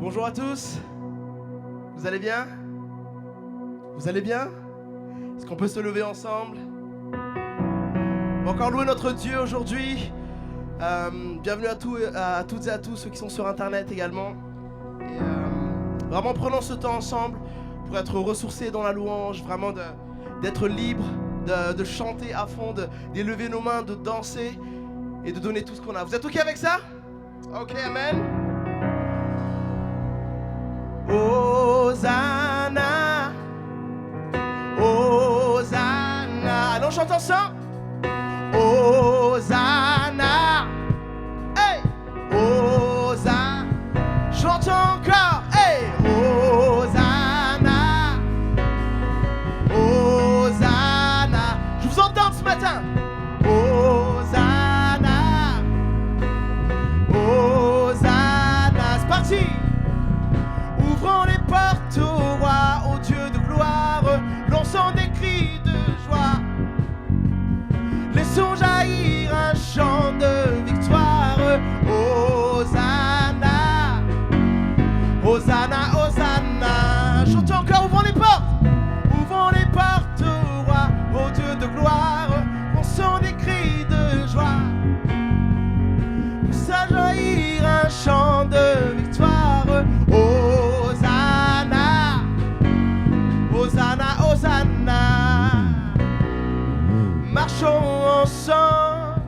Bonjour à tous. Vous allez bien? Vous allez bien? Est-ce qu'on peut se lever ensemble? On va encore louer notre Dieu aujourd'hui. Bienvenue à toutes et à tous ceux qui sont sur Internet également. Et, vraiment prenons ce temps ensemble pour être ressourcés dans la louange, vraiment d'être libre, de chanter à fond, d'élever nos mains, de danser et de donner tout ce qu'on a. Vous êtes OK avec ça? OK, amen. Hosanna, Hosanna. Allons, chantons ça. Hosanna, hey, Hosanna. Chantons encore, hey, Hosanna, Hosanna. Je vous entends ce matin. Hosanna, Hosanna. C'est parti. Ouvrons les portes au roi, au Dieu de gloire, lançons des cris de joie. Laissons jaillir un chant de victoire. Hosanna, Hosanna, Hosanna. Chantons encore, ouvrons les portes. Ouvrons les portes au roi, au Dieu de gloire, lançons des cris de joie. Laissons jaillir un chant de victoire. Hosanna, Hosanna, Hosanna. Marchons ensemble,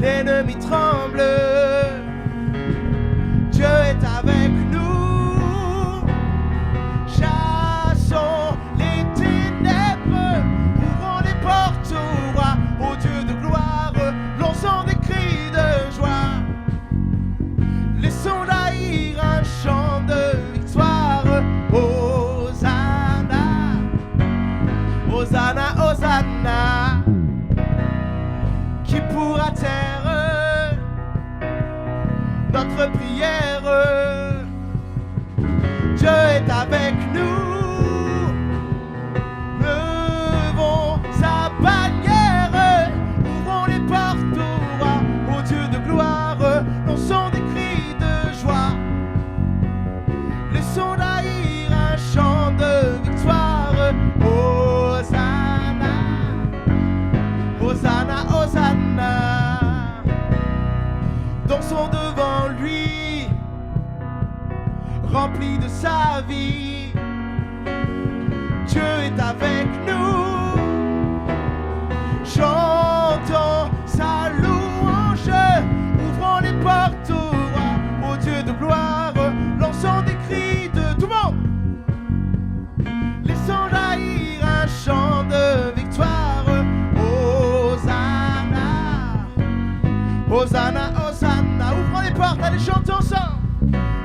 l'ennemi tremble. Dieu est avec nous. Chassons les ténèbres, ouvrons les portes au roi, au Dieu de gloire, lançons des cris de joie. Laissons jaillir un chant de victoire. Hosanna, Hosanna, Hosanna. Qui pourra taire notre prière? Dieu est avec nous. Levons sa bannière, ouvrons les portes au roi, au Dieu de gloire, lançons des cris de joie. Laissons jaillir un chant de victoire. Hosanna, Hosanna, Hosanna. Dansons devant lui, rempli de sa vie. Dieu est avec nous. Chantons sa louange, ouvrons les portes au roi, au Dieu de gloire, lançons des cris de tout le monde. Laissons jaillir un chant de victoire. Hosanna, Hosanna, Hosanna. Ouvrons les portes, allez chantons ensemble.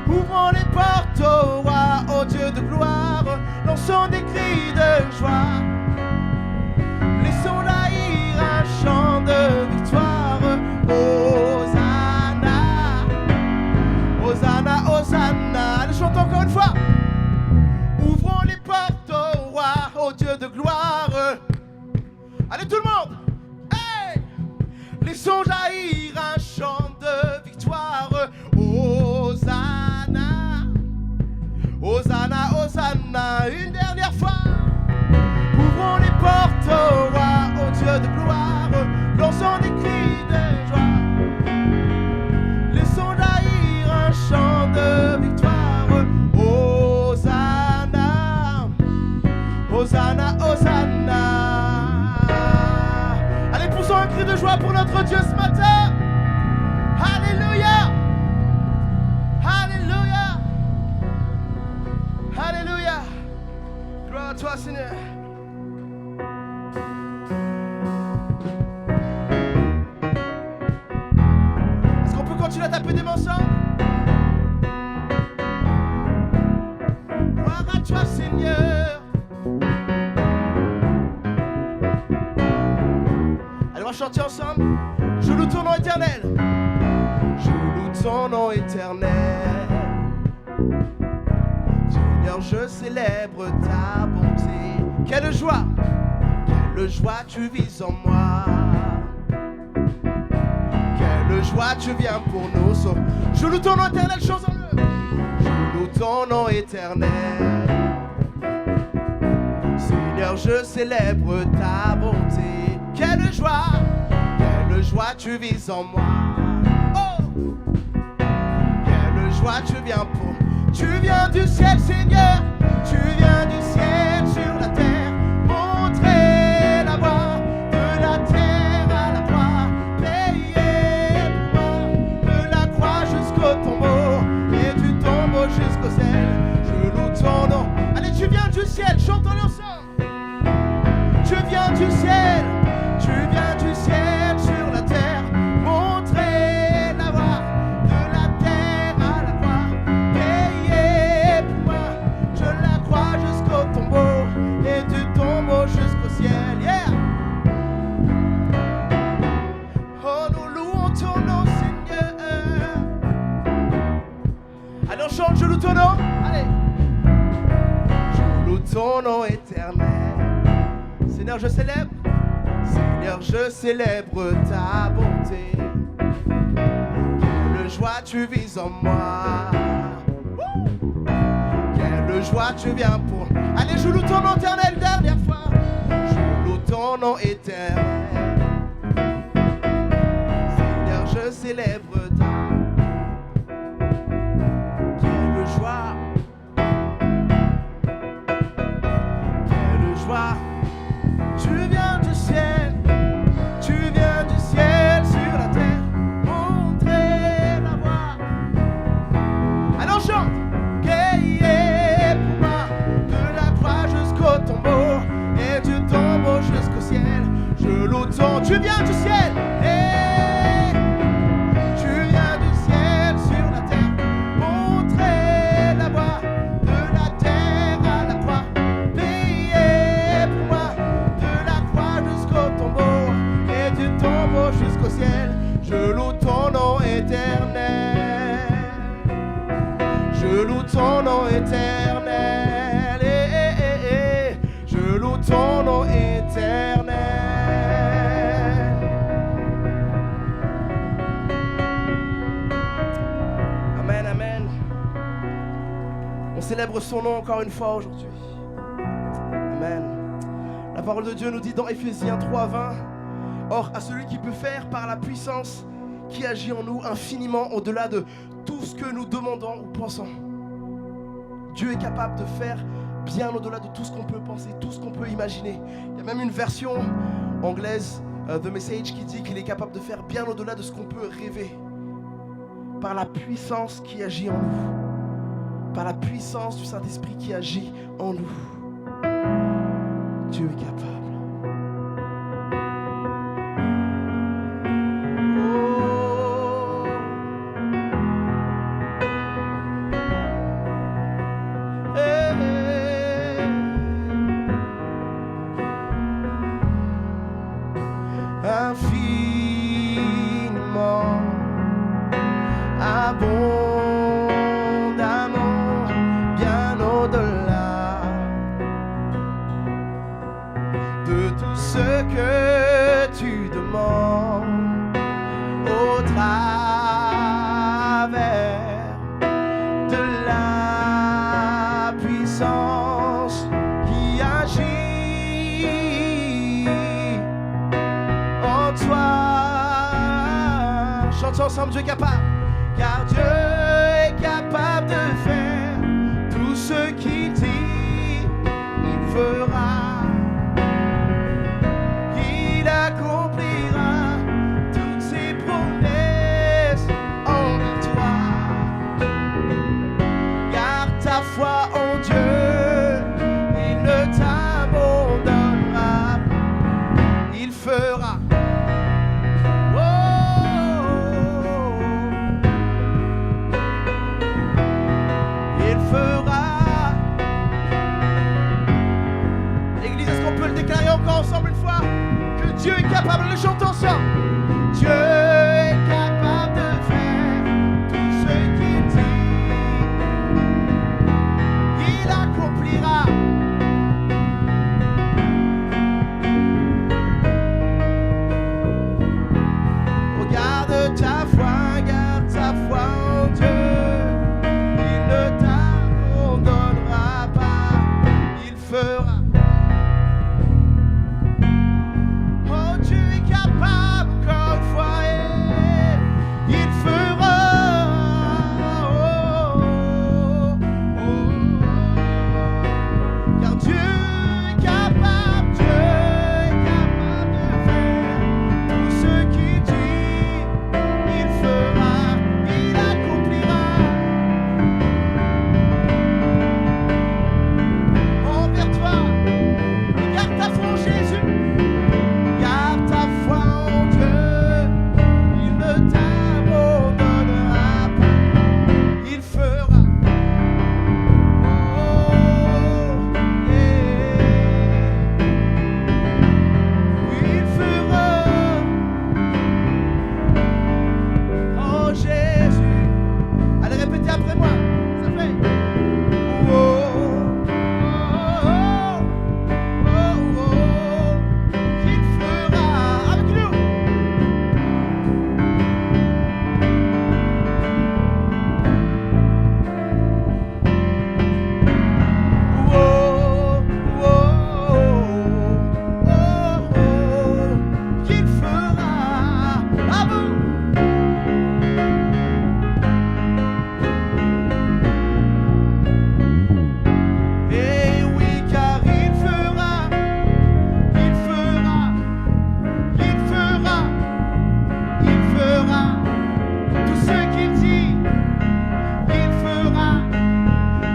Ouvrons les portes au roi, au Dieu de gloire, lançons des cris de joie. Laissons jaillir un chant de victoire. Hosanna, Hosanna, Hosanna. Allez chantons encore une fois. Ouvrons les portes au roi, au Dieu de gloire. Allez tout le monde. Hey! Laissons jaillir un chant de victoire. Hosanna, Hosanna, Hosanna. Une dernière fois. Ouvrons les portes au roi, au Dieu de gloire, lançons des cris de joie. Laissons jaillir un chant de victoire. Hosanna, Hosanna, Hosanna. Allez, poussons un cri de joie pour notre Dieu ce matin. Alléluia, Alléluia, Alléluia. Gloire à toi, Seigneur. Est-ce qu'on peut continuer à taper des mains ensemble? Gloire à toi, Seigneur. Allez, on va chanter ensemble. Je loue ton nom éternel. Je loue ton nom éternel. Seigneur, je célèbre ta bonté. Quelle joie tu vis en moi. Quelle joie tu viens pour nous sauver. Je loue ton nom éternel, chantons-le. loue ton nom éternel. Seigneur, je célèbre ta bonté. Quelle joie tu vis en moi. Oh, quelle joie tu viens pour. Tu viens du ciel, Seigneur. Tu viens du ciel sur la terre. Montrer la voie de la terre à la croix. Payer pour moi de la croix jusqu'au tombeau et du tombeau jusqu'au ciel. Je loue ton nom. Allez, tu viens du ciel, chantons ensemble. Tu viens du ciel. Tu viens du ciel sur la terre, montrer la voie de la terre à la croix, payer pour moi de la croix jusqu'au tombeau et du tombeau jusqu'au ciel. Yeah. Oh, nous louons ton nom, Seigneur. Allez, on chante, je loue ton nom. Allez. Je loue ton nom éternel. Seigneur, je célèbre. Seigneur, je célèbre ta bonté. Quelle joie tu vis en moi. Quelle joie tu viens pour. Allez, je loue ton nom éternel, dernière fois. Je loue ton nom éternel. Seigneur, je célèbre ta. Quelle joie. Quelle joie. Tu viens du ciel. Tu viens du ciel sur la terre, montrer la voie. Alors chante. Cueillez pour moi de la croix jusqu'au tombeau et du tombeau jusqu'au ciel. Je loue ton. Tu viens du ciel. Hey, tu viens du ciel sur la terre, montrer la voie de la terre à la croix. Payez pour moi de la croix jusqu'au tombeau et du tombeau jusqu'au ciel. Je loue ton nom éternel. Je loue ton nom éternel. Je loue ton nom éternel. Amen, amen. On célèbre son nom encore une fois aujourd'hui. Amen. La parole de Dieu nous dit dans Éphésiens 3:20, or à celui qui peut faire par la puissance qui agit en nous infiniment au-delà de tout ce que nous demandons ou pensons. Dieu est capable de faire bien au-delà de tout ce qu'on peut penser, tout ce qu'on peut imaginer. Il y a même une version anglaise, The Message, qui dit qu'il est capable de faire bien au-delà de ce qu'on peut rêver. Par la puissance qui agit en nous. Par la puissance du Saint-Esprit qui agit en nous. Dieu est capable. Infiniment, abondamment, bien au-delà de tout ce que tu demandes au travers de la puissance qui agit en toi. Chantons ensemble, Dieu est capable, car Dieu est capable de faire tout ce qu'il dit, il fera, il accomplira toutes ses promesses en toi. Garde ta foi en Dieu, il ne t'abandonnera, il fera. Encore ensemble une fois que Dieu est capable, le chantons ensemble. Dieu est capable de faire tout ce qu'il dit, il accomplira. Oh, garde ta foi en Dieu, il ne t'a après moi. Ça fait. Oh, oh, oh, oh, qu'il fera avec nous. Qu'il fera à vous. Et oui, car il fera, il fera, il fera, il fera tout ce qu'il dit, il fera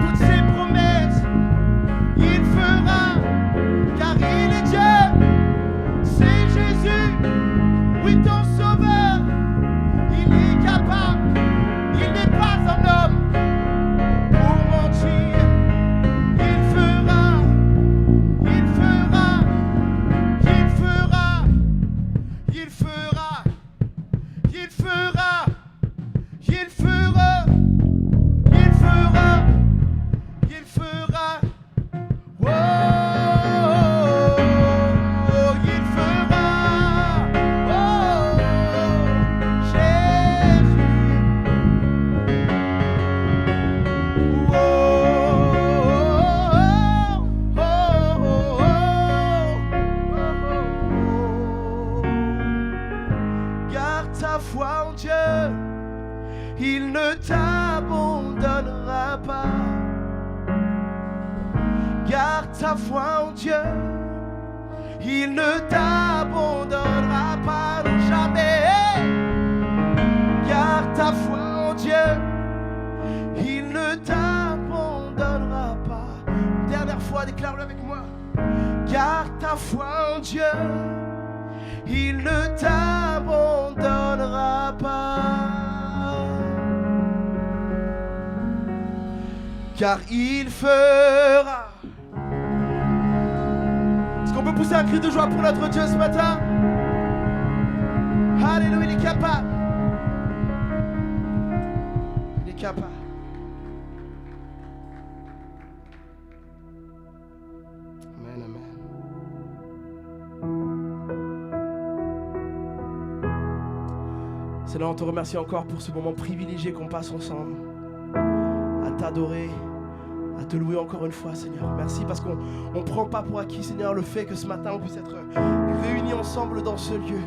toutes ses promesses, il fera, car il est Dieu, c'est Jésus, oui ton sauveur, il est capable, il n'est pas un homme pour mentir. Il fera, il fera, il fera, il fera, il fera, il fera, il fera, il fera. Oh, il fera. Oh, Jésus. Garde ta foi en Dieu, il ne t'abandonnera pas. Garde ta foi en Dieu, il ne t'abandonnera pas, non jamais. Garde ta foi en Dieu, il ne t'abandonnera pas. Une dernière fois, déclare-le avec moi. Garde ta foi en Dieu, il ne t'abandonnera pas. Car il fera. Est-ce qu'on peut pousser un cri de joie pour notre Dieu ce matin? Alléluia, il est capable. Il est capable. Amen, amen. Seigneur, on te remercie encore pour ce moment privilégié qu'on passe ensemble, à t'adorer, à te louer encore une fois, Seigneur. Merci parce qu'on ne prend pas pour acquis, Seigneur, le fait que ce matin on puisse être réunis ensemble dans ce lieu.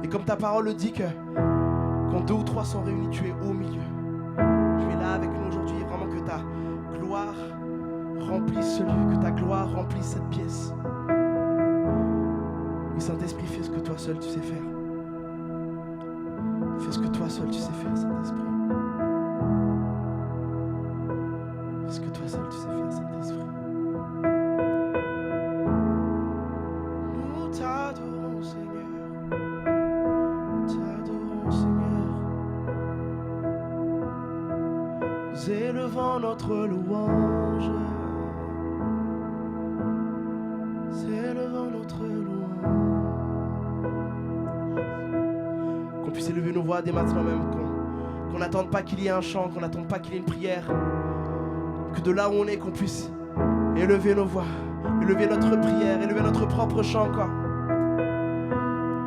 Et comme ta parole le dit, que quand 2 ou 3 sont réunis, tu es au milieu. Tu es là avec nous aujourd'hui, vraiment que ta gloire remplisse ce lieu, que ta gloire remplisse cette pièce. Oui, Saint-Esprit, fais ce que toi seul tu sais faire. Fais ce que toi seul tu sais faire, Saint-Esprit. Fais ce que toi seul tu sais faire, Saint-Esprit. Nous t'adorons, Seigneur. Nous t'adorons, Seigneur. Nous élevons notre louange. Nous élevons notre louange. Qu'on puisse élever nos voix dès maintenant même, qu'on n'attende pas qu'il y ait un chant, qu'on n'attende pas qu'il y ait une prière, que de là où on est, qu'on puisse élever nos voix, élever notre prière, élever notre propre chant encore.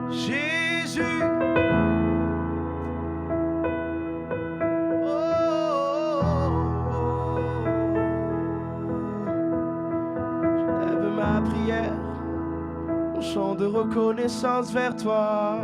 Jésus, je lève ma prière, mon chant de reconnaissance vers toi.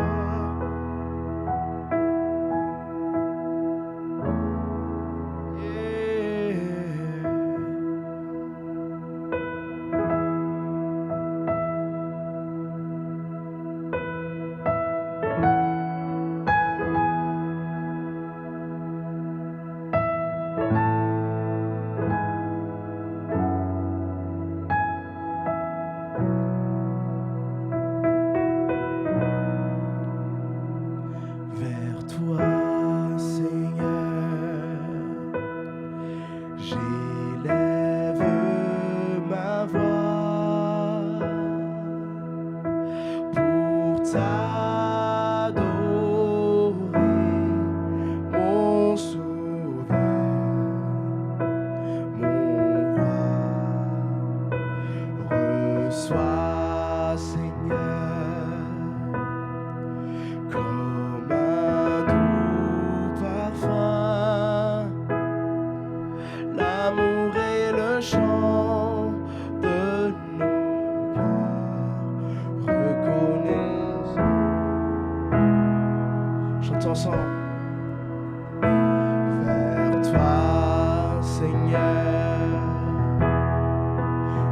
toi, Seigneur,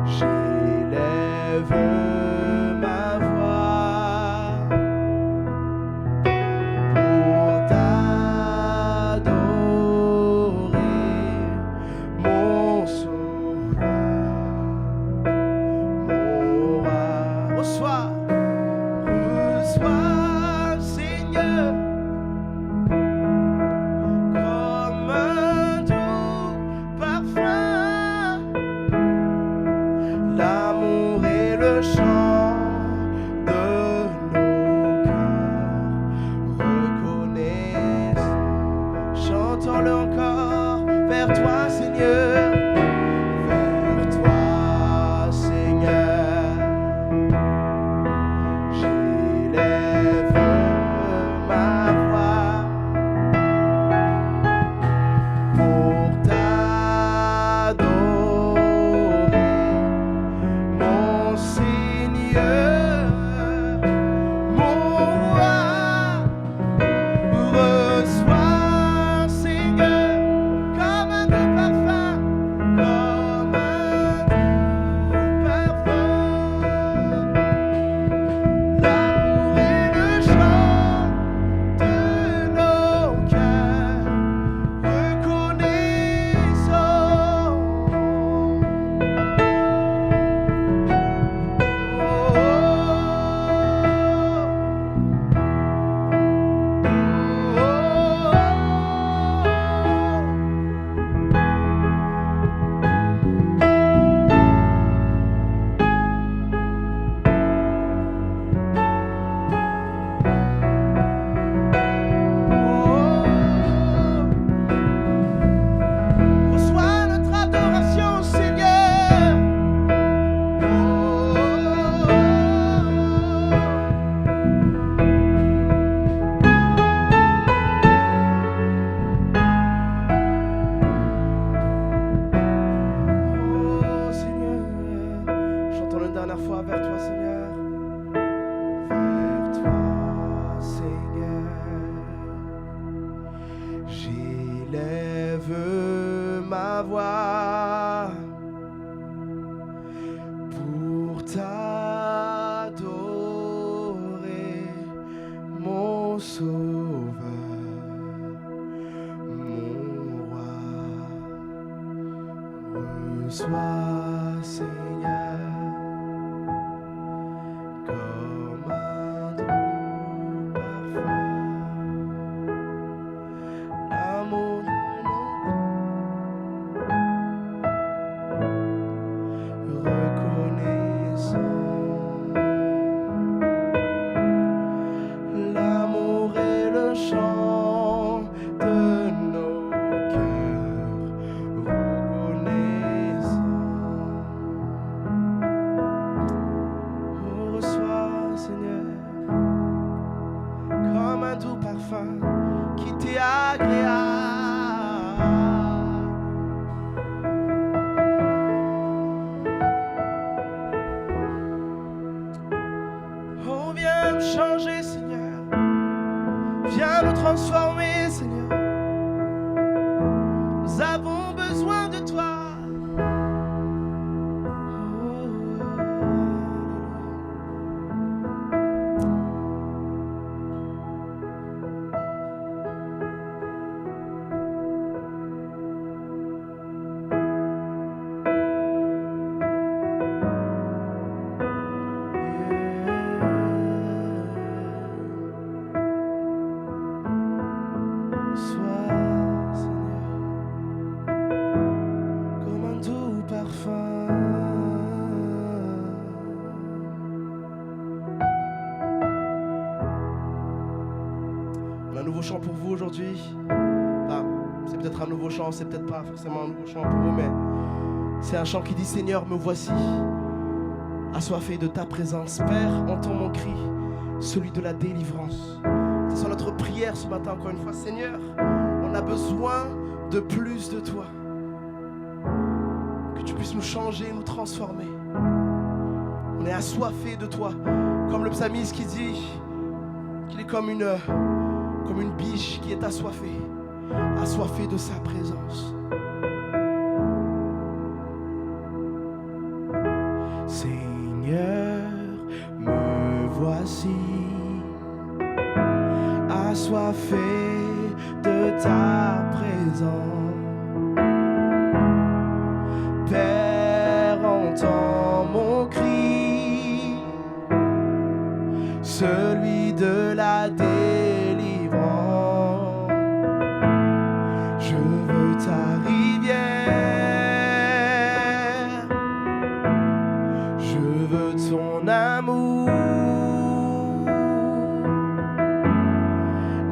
j'élève ma voix pour t'adorer, mon sauveur, mon roi. Reçois, Seigneur, comme un doux parfum. L'amour est le chant de nos cœurs. Reconnaissons, chantons-le encore, vers toi, Seigneur, vers toi, Seigneur. J'élève ma voix pour t'adorer, mon Seigneur, mon roi. Reçois, Seigneur, comme un doux parfum, comme un doux parfum. L'amour est le chant de nos cœurs. Reconnaissons. Reçois notre adoration, Seigneur. Oh Seigneur, chantons-le une dernière fois, vers toi, Seigneur. Vers toi, Seigneur, j'élève ma voix pour t'adorer, mon sauveur, mon roi. Reçois, Seigneur, comme un doux parfum. L'amour de nos reconnaissons. L'amour est le chant de nos cœurs. Reconnaissons. Oh, reçois, Seigneur, comme un doux parfum qui t'est agréable. Oh, viens nous changer, Seigneur. Viens nous transformer, Seigneur. Nous avons besoin de toi. Sois, Seigneur, comme un doux parfum. On a un nouveau chant pour vous aujourd'hui. C'est peut-être un nouveau chant, c'est peut-être pas forcément un nouveau chant pour vous, mais c'est un chant qui dit: Seigneur, me voici, assoiffé de ta présence. Père, entends mon cri, celui de la délivrance. C'est sur notre prière ce matin, encore une fois. Seigneur, on a besoin de plus de toi. Que tu puisses nous changer, nous transformer. On est assoiffé de toi. Comme le psalmiste qui dit qu'il est comme une biche qui est assoiffée. assoiffés de sa présence. Seigneur, me voici, assoiffé de ta présence. Père, entends mon cri, celui de la délivrance. Je veux ta rivière, je veux ton amour,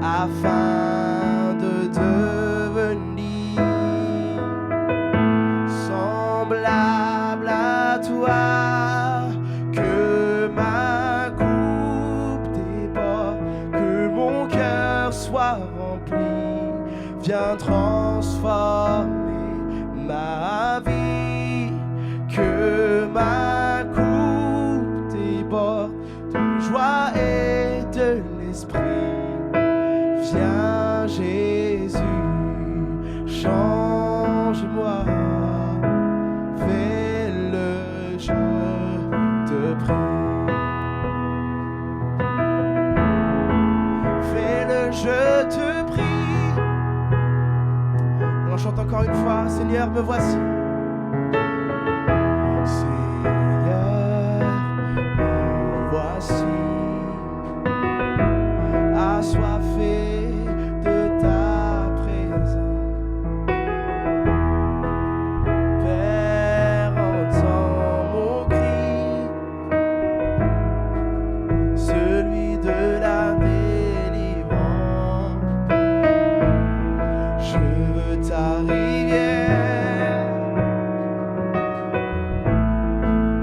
afin de devenir semblable à toi, que ma coupe déborde, que mon cœur soit rempli. Viens transformer ma vie, que ma coupe déborde de joie et de l'esprit. Viens Jésus, change-moi, fais-le, je te prie. Fais-le, je te prie. On chante encore une fois, Seigneur, me voici. Seigneur, me voici, assoiffé de ta présence. Père, entends mon cri, celui de la délivrance. Je veux ta rivière,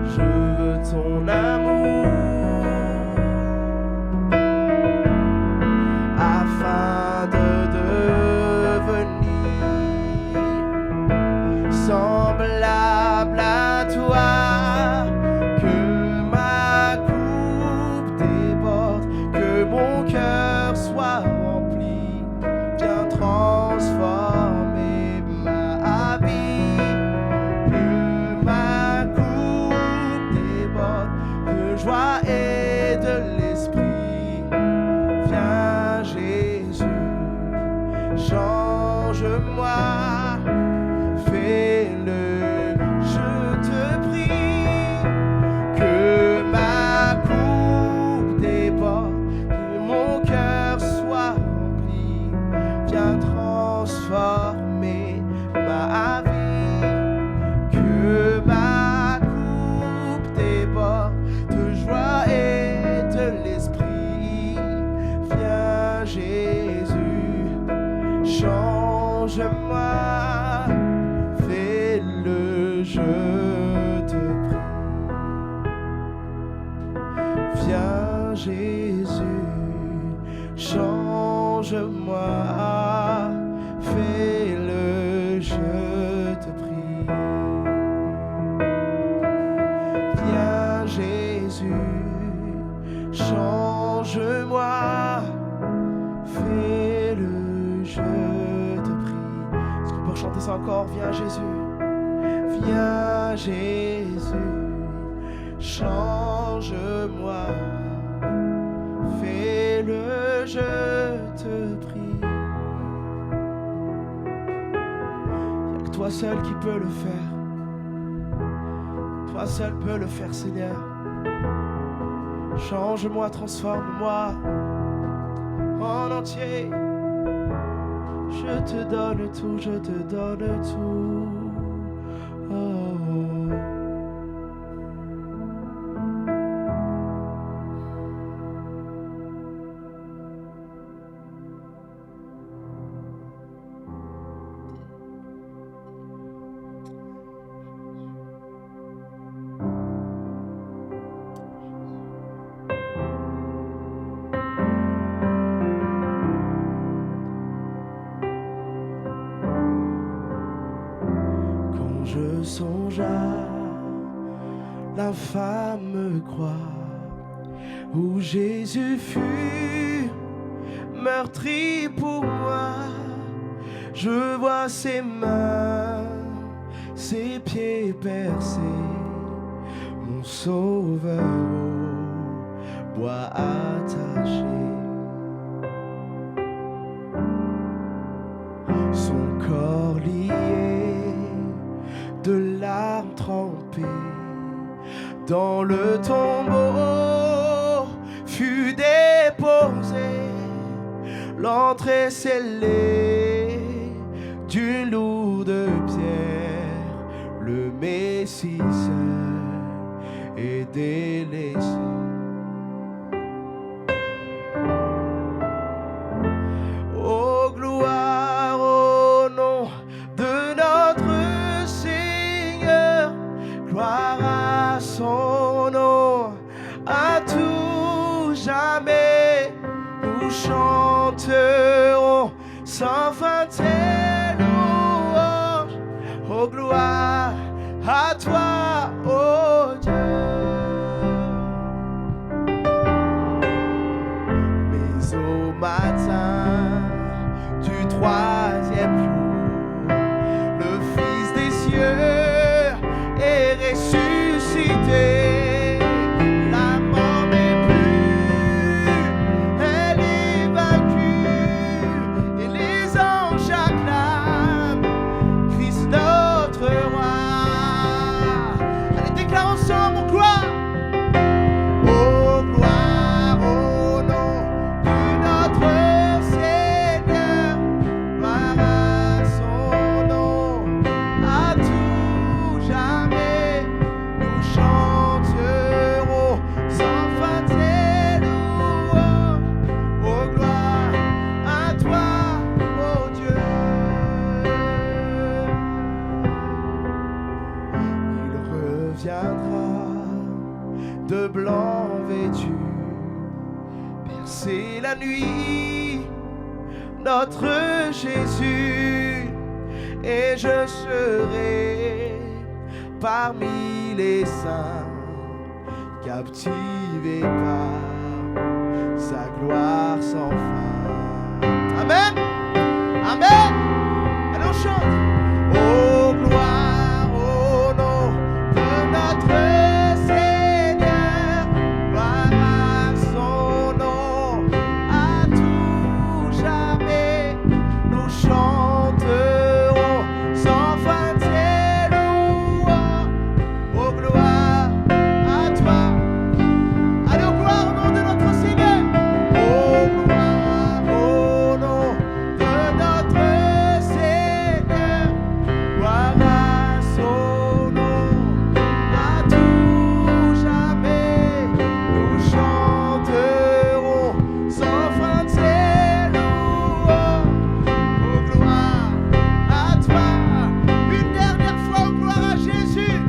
je veux ton amour, afin de devenir semblable à toi, que ma coupe déborde, que mon cœur soit rempli. Viens transformer ma vie, que ma coupe déborde de joie et de l'esprit. Viens Jésus, change-moi, fais-le, je te prie, que ma coupe déborde, que mon cœur soit rempli. Viens transformer ma vie, que ma coupe déborde de joie et de l'esprit. Viens Jésus, change-moi, fais-le, je te prie. Viens Jésus, change-moi, fais-le, je te prie. Viens Jésus, change-moi, fais-le, je te prie. Est-ce qu'on peut chanter ça encore? Viens Jésus, viens Jésus, change-moi, fais-le, je te prie. Y'a que toi seul qui peux le faire. Toi seul peux le faire, Seigneur. Change-moi, transforme-moi en entier. Je te donne tout, je te donne tout. Oh. Je songe à l'infâme croix où Jésus fut meurtri pour moi. Je vois ses mains, ses pieds percés, mon sauveur au bois attaché. Son corps lié, de larmes trempées, dans le tombeau fut déposé, l'entrée scellée d'une lourde pierre, le Messie seul est délaissé. Oh gloire au nom de notre Seigneur, gloire à son nom, à tout jamais nous chanterons sans fin tes louanges. Oh gloire à toi, oh Dieu. Mais au matin du troisième jour, le Fils des cieux est ressuscité. La mort n'est plus, elle est vaincue, et les anges acclament Christ notre roi. Allez, déclare ensemble, on gloire. Oh gloire au nom de notre Seigneur, gloire à son nom, à tout jamais nous chanterons sans fin tes louanges. Oh gloire à toi, oh Dieu. Il reviendra de blanc vêtu, percer la nuit, notre Jésus, et je serai parmi les saints, captivé par sa gloire sans fin. Amen. Amen. Allez, on chante. Oh gloire au nom de notre Seigneur, gloire à son nom, à tout jamais nous chanterons sans fin tes louanges. Oh gloire à toi. Allez, oh gloire au nom de notre Seigneur. Oh gloire au nom de notre Seigneur, gloire à son nom, à tout jamais nous chanterons sans fin tes louanges. Oh gloire à toi. Une dernière fois, oh gloire à Jésus.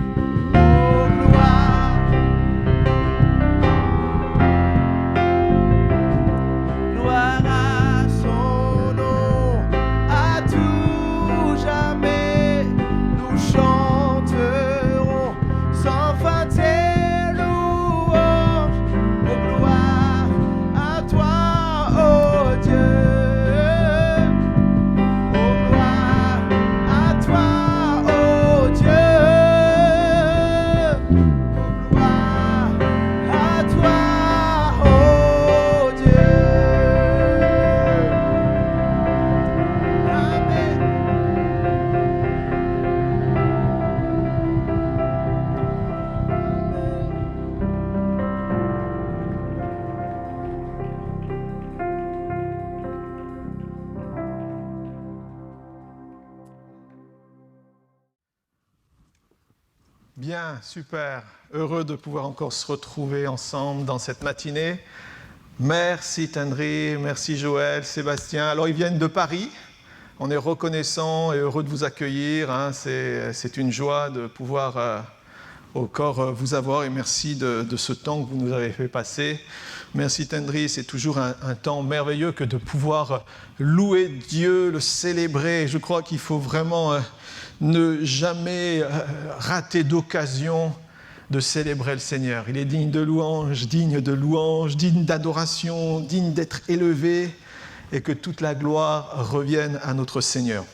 Oh gloire. Gloire à son nom, à tout jamais nous chanterons sans fin tes louanges. Oh gloire à toi, oh Dieu. Oh gloire à toi, oh Dieu. Oh gloire à toi, oh Dieu. Amen. Bien, super. Heureux de pouvoir encore se retrouver ensemble dans cette matinée. Merci Tendry, merci Joël, Sébastien. Alors ils viennent de Paris. On est reconnaissants et heureux de vous accueillir. Hein. C'est une joie de pouvoir encore vous avoir et merci de ce temps que vous nous avez fait passer. Merci Tendry, c'est toujours un temps merveilleux que de pouvoir louer Dieu, le célébrer. Je crois qu'il faut vraiment ne jamais rater d'occasion de célébrer le Seigneur. Il est digne de louange, digne d'adoration, digne d'être élevé et que toute la gloire revienne à notre Seigneur.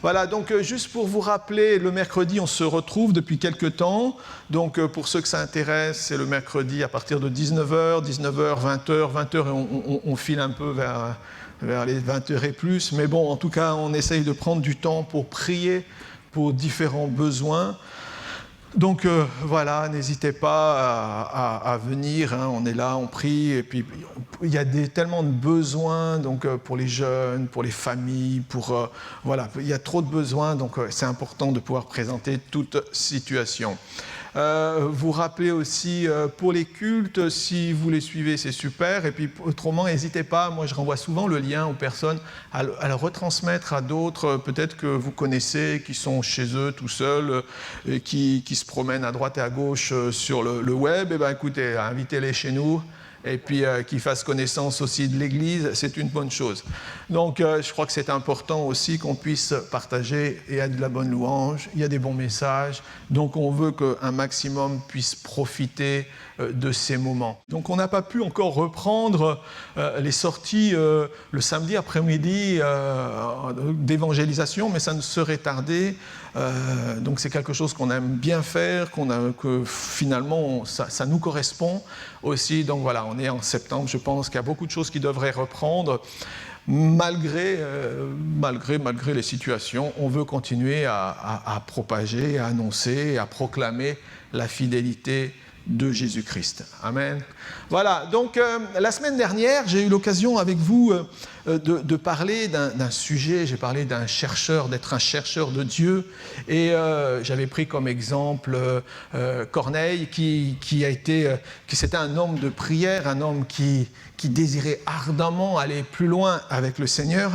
Voilà, donc juste pour vous rappeler, le mercredi, on se retrouve depuis quelques temps. Donc pour ceux que ça intéresse, c'est le mercredi à partir de 19h, 20h, et on file un peu vers les 20h et plus. Mais bon, en tout cas, on essaye de prendre du temps pour prier pour différents besoins. Donc voilà, n'hésitez pas à venir, hein, on est là, on prie, et puis il y a tellement de besoins, donc pour les jeunes, pour les familles, voilà, il y a trop de besoins, donc c'est important de pouvoir présenter toute situation. Vous rappelez aussi pour les cultes, si vous les suivez, c'est super. Et puis autrement, n'hésitez pas, moi je renvoie souvent le lien aux personnes à le retransmettre à d'autres, peut-être que vous connaissez, qui sont chez eux tout seuls, et qui se promènent à droite et à gauche sur le web. Et bien écoutez, invitez-les chez nous. Et puis qu'ils fassent connaissance aussi de l'Église, c'est une bonne chose. Donc je crois que c'est important aussi qu'on puisse partager, et il y a de la bonne louange, il y a des bons messages, donc on veut qu'un maximum puisse profiter de ces moments. Donc on n'a pas pu encore reprendre les sorties le samedi après-midi d'évangélisation, mais ça ne serait tardé. Donc c'est quelque chose qu'on aime bien faire, que finalement ça nous correspond aussi. Donc voilà, on est en septembre, je pense qu'il y a beaucoup de choses qui devraient reprendre. Malgré les situations, on veut continuer à propager, à annoncer, à proclamer la fidélité de Jésus-Christ. Amen. Voilà, donc la semaine dernière, j'ai eu l'occasion avec vous de parler d'un sujet, j'ai parlé d'être un chercheur de Dieu, et j'avais pris comme exemple Corneille, qui c'était un homme de prière, un homme qui désirait ardemment aller plus loin avec le Seigneur.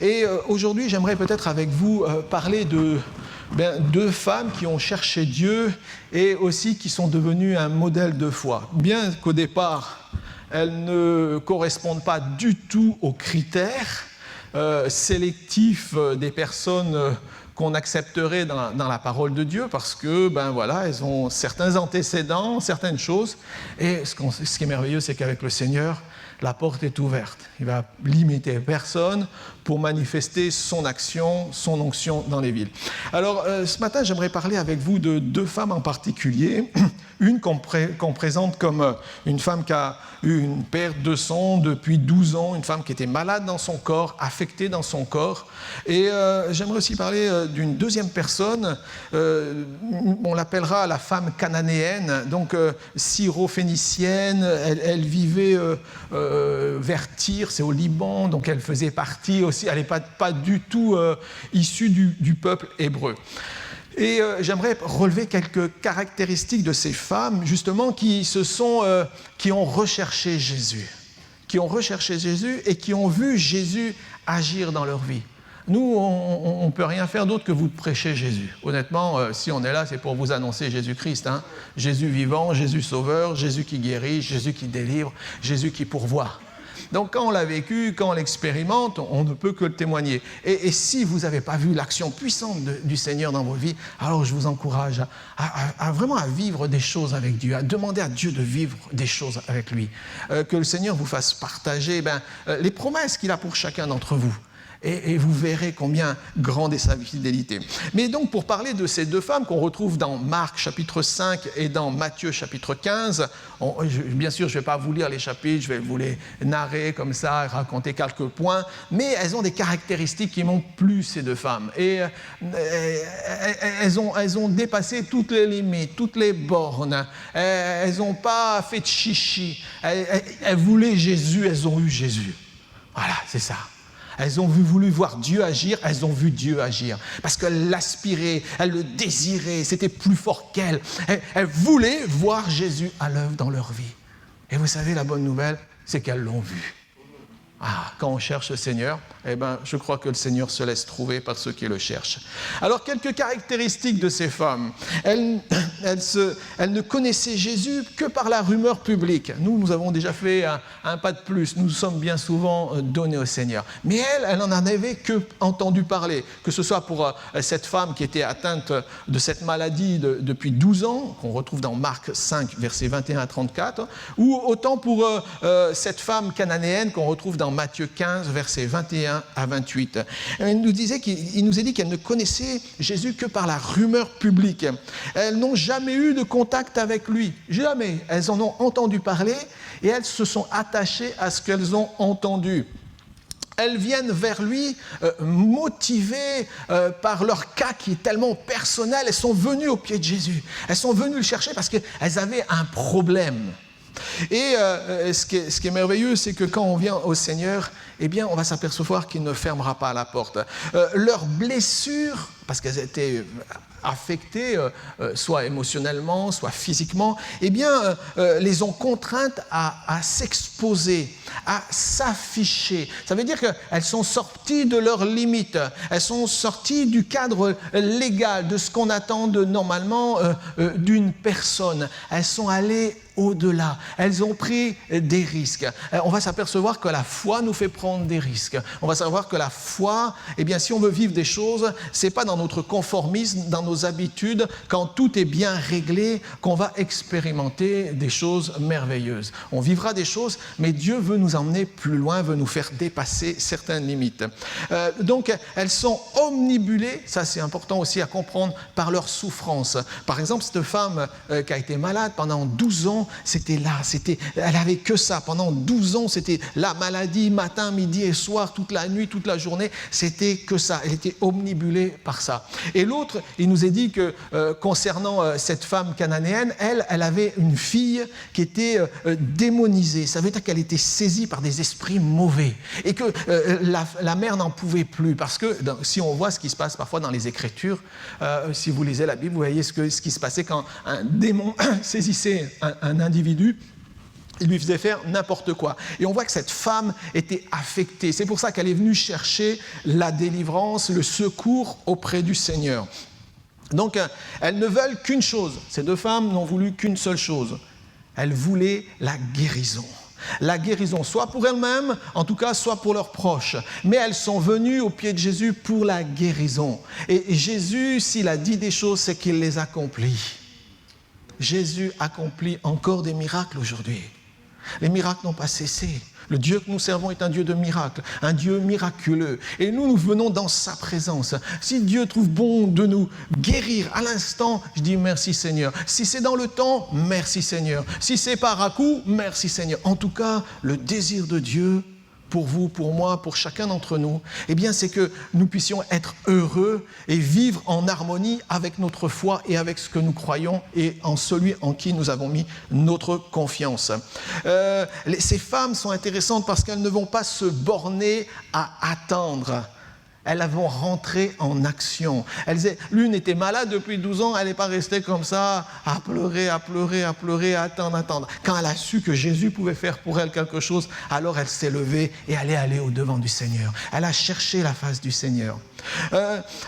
Et aujourd'hui, j'aimerais peut-être avec vous parler de deux femmes qui ont cherché Dieu et aussi qui sont devenues un modèle de foi. Bien qu'au départ, elles ne correspondent pas du tout aux critères sélectifs des personnes qu'on accepterait dans la parole de Dieu, parce que, voilà, elles ont certains antécédents, certaines choses. Et ce qui est merveilleux, c'est qu'avec le Seigneur, la porte est ouverte. Il ne va limiter personne pour manifester son action, son onction dans les villes. Alors, ce matin, j'aimerais parler avec vous de deux femmes en particulier. Une qu'on présente comme une femme qui a eu une perte de sang depuis 12 ans, une femme qui était malade dans son corps, affectée dans son corps. Et j'aimerais aussi parler d'une deuxième personne, on l'appellera la femme cananéenne, donc syro-phénicienne. Elle vivait vers Tyr, c'est au Liban, donc elle faisait partie aussi, elle n'est pas du tout issue du peuple hébreu. Et j'aimerais relever quelques caractéristiques de ces femmes, justement, qui ont recherché Jésus. Qui ont recherché Jésus et qui ont vu Jésus agir dans leur vie. Nous, on ne peut rien faire d'autre que vous prêcher Jésus. Honnêtement, si on est là, c'est pour vous annoncer Jésus-Christ. Hein. Jésus vivant, Jésus sauveur, Jésus qui guérit, Jésus qui délivre, Jésus qui pourvoit. Donc quand on l'a vécu, quand on l'expérimente, on ne peut que le témoigner. Et si vous n'avez pas vu l'action puissante du Seigneur dans vos vies, alors je vous encourage à vraiment à vivre des choses avec Dieu, à demander à Dieu de vivre des choses avec lui. Que le Seigneur vous fasse partager les promesses qu'il a pour chacun d'entre vous. Et vous verrez combien grande est sa fidélité. Mais donc, pour parler de ces deux femmes qu'on retrouve dans Marc chapitre 5 et dans Matthieu chapitre 15, bien sûr, je ne vais pas vous lire les chapitres, je vais vous les narrer comme ça, raconter quelques points, mais elles ont des caractéristiques qui m'ont plu, ces deux femmes. Et elles ont dépassé toutes les limites, toutes les bornes. Elles n'ont pas fait de chichi. Elles voulaient Jésus, elles ont eu Jésus. Voilà, c'est ça. Elles ont voulu voir Dieu agir, elles ont vu Dieu agir. Parce qu'elles l'aspiraient, elles le désiraient, c'était plus fort qu'elles. Elles voulaient voir Jésus à l'œuvre dans leur vie. Et vous savez, la bonne nouvelle, c'est qu'elles l'ont vu. Quand on cherche le Seigneur, je crois que le Seigneur se laisse trouver par ceux qui le cherchent. Alors, quelques caractéristiques de ces femmes. Elles ne connaissaient Jésus que par la rumeur publique. Nous avons déjà fait un pas de plus. Nous sommes bien souvent donnés au Seigneur. Mais elle n'en avait que entendu parler. Que ce soit pour cette femme qui était atteinte de cette maladie depuis 12 ans, qu'on retrouve dans Marc 5, versets 21 à 34, ou autant pour cette femme cananéenne qu'on retrouve dans dans Matthieu 15, versets 21 à 28. Il nous a dit qu'elles ne connaissaient Jésus que par la rumeur publique. Elles n'ont jamais eu de contact avec lui, jamais. Elles en ont entendu parler et elles se sont attachées à ce qu'elles ont entendu. Elles viennent vers lui motivées par leur cas qui est tellement personnel. Elles sont venues au pied de Jésus. Elles sont venues le chercher parce qu'elles avaient un problème. Et ce qui est merveilleux, c'est que quand on vient au Seigneur, eh bien, on va s'apercevoir qu'il ne fermera pas la porte. Leurs blessures, parce qu'elles étaient affectées, soit émotionnellement, soit physiquement, eh bien, les ont contraintes à s'exposer, à s'afficher. Ça veut dire qu'elles sont sorties de leurs limites, elles sont sorties du cadre légal, de ce qu'on attend normalement d'une personne. Elles sont allées au-delà. Elles ont pris des risques. On va s'apercevoir que la foi nous fait prendre des risques. On va savoir que la foi, eh bien, si on veut vivre des choses, c'est pas dans notre conformisme, dans nos habitudes, quand tout est bien réglé, qu'on va expérimenter des choses merveilleuses. On vivra des choses, mais Dieu veut nous emmener plus loin, veut nous faire dépasser certaines limites. Donc, elles sont omnibulées, ça c'est important aussi à comprendre, par leur souffrance. Par exemple, cette femme qui a été malade pendant 12 ans, elle avait que ça. Pendant 12 ans, c'était la maladie, matin, midi et soir, toute la nuit, toute la journée, c'était que ça. Elle était omnibulée par ça. Et l'autre, il nous est dit que concernant cette femme cananéenne, elle avait une fille qui était démonisée. Ça veut dire qu'elle était saisie par des esprits mauvais et que la mère n'en pouvait plus. Parce que si on voit ce qui se passe parfois dans les Écritures, si vous lisez la Bible, vous voyez ce qui se passait quand un démon saisissait un individu, il lui faisait faire n'importe quoi. Et on voit que cette femme était affectée. C'est pour ça qu'elle est venue chercher la délivrance, le secours auprès du Seigneur. Donc, elles ne veulent qu'une chose. Ces deux femmes n'ont voulu qu'une seule chose. Elles voulaient la guérison. La guérison, soit pour elles-mêmes, en tout cas, soit pour leurs proches. Mais elles sont venues au pied de Jésus pour la guérison. Et Jésus, s'il a dit des choses, c'est qu'il les accomplit. Jésus accomplit encore des miracles aujourd'hui. Les miracles n'ont pas cessé. Le Dieu que nous servons est un Dieu de miracles, un Dieu miraculeux. Et nous venons dans sa présence. Si Dieu trouve bon de nous guérir à l'instant, je dis merci Seigneur. Si c'est dans le temps, merci Seigneur. Si c'est par à coup, merci Seigneur. En tout cas, le désir de Dieu pour vous, pour moi, pour chacun d'entre nous, eh bien, c'est que nous puissions être heureux et vivre en harmonie avec notre foi et avec ce que nous croyons et en celui en qui nous avons mis notre confiance. Ces femmes sont intéressantes parce qu'elles ne vont pas se borner à attendre. Elles vont rentrer en action. L'une était malade depuis 12 ans, elle n'est pas restée comme ça, à pleurer, à attendre. Quand elle a su que Jésus pouvait faire pour elle quelque chose, alors elle s'est levée et elle est allée au-devant du Seigneur. Elle a cherché la face du Seigneur.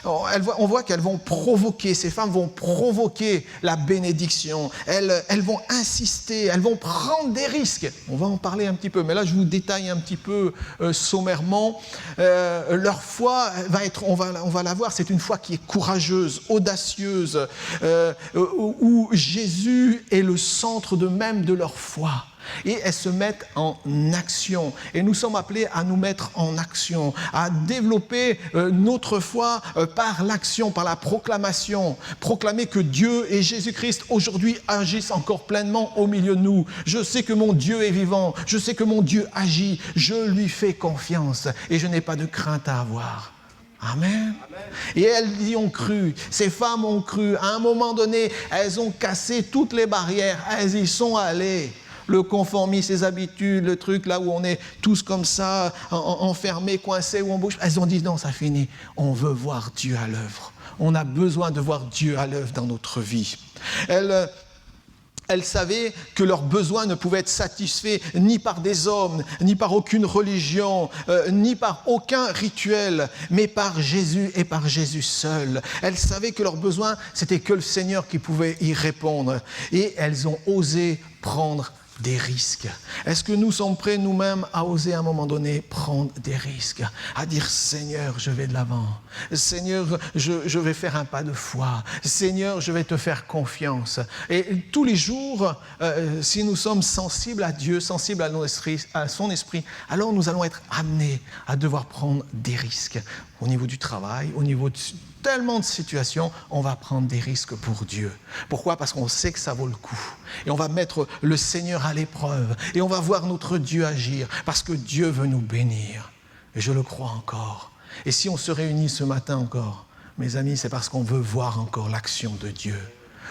On voit qu'elles vont provoquer, ces femmes vont provoquer la bénédiction. Elles vont insister, elles vont prendre des risques. On va en parler un petit peu, mais là je vous détaille un petit peu sommairement. Leur foi va être, on va la voir, c'est une foi qui est courageuse, audacieuse, où Jésus est le centre même de leur foi. Et elles se mettent en action. Et nous sommes appelés à nous mettre en action, à développer notre foi par l'action, par la proclamation. Proclamer que Dieu et Jésus-Christ aujourd'hui agissent encore pleinement au milieu de nous. Je sais que mon Dieu est vivant, je sais que mon Dieu agit, je lui fais confiance et je n'ai pas de crainte à avoir. Amen. Et elles y ont cru, ces femmes ont cru. À un moment donné, elles ont cassé toutes les barrières, elles y sont allées. Le conformisme, ses habitudes, le truc là où on est tous comme ça, enfermés, coincés, où on bouge. Elles ont dit non, ça finit. On veut voir Dieu à l'œuvre. On a besoin de voir Dieu à l'œuvre dans notre vie. Elles savaient que leurs besoins ne pouvaient être satisfaits ni par des hommes, ni par aucune religion, ni par aucun rituel, mais par Jésus et par Jésus seul. Elles savaient que leurs besoins, c'était que le Seigneur qui pouvait y répondre. Et elles ont osé prendre des risques? Est-ce que nous sommes prêts nous-mêmes à oser à un moment donné prendre des risques? À dire, Seigneur, je vais de l'avant. Seigneur, je vais faire un pas de foi. Seigneur, je vais te faire confiance. Et tous les jours, si nous sommes sensibles à Dieu, sensibles à son esprit, alors nous allons être amenés à devoir prendre des risques. Au niveau du travail, au niveau de tellement de situations, on va prendre des risques pour Dieu. Pourquoi? Parce qu'on sait que ça vaut le coup. Et on va mettre le Seigneur à l'épreuve. Et on va voir notre Dieu agir. Parce que Dieu veut nous bénir. Et je le crois encore. Et si on se réunit ce matin encore, mes amis, c'est parce qu'on veut voir encore l'action de Dieu.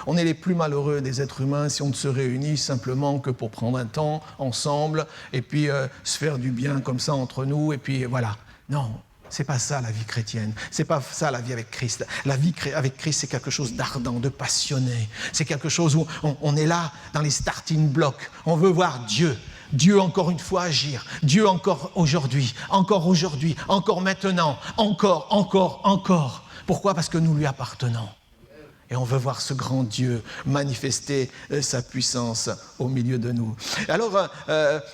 On est les plus malheureux des êtres humains si on ne se réunit simplement que pour prendre un temps ensemble et puis se faire du bien comme ça entre nous. Et puis voilà. Non. C'est pas ça la vie chrétienne, c'est pas ça la vie avec Christ. La vie avec Christ, c'est quelque chose d'ardent, de passionné. C'est quelque chose où on est là dans les starting blocks. On veut voir Dieu. Dieu encore une fois agir. Dieu encore aujourd'hui, encore maintenant, encore. Pourquoi? Parce que nous lui appartenons. Et on veut voir ce grand Dieu manifester sa puissance au milieu de nous. Alors,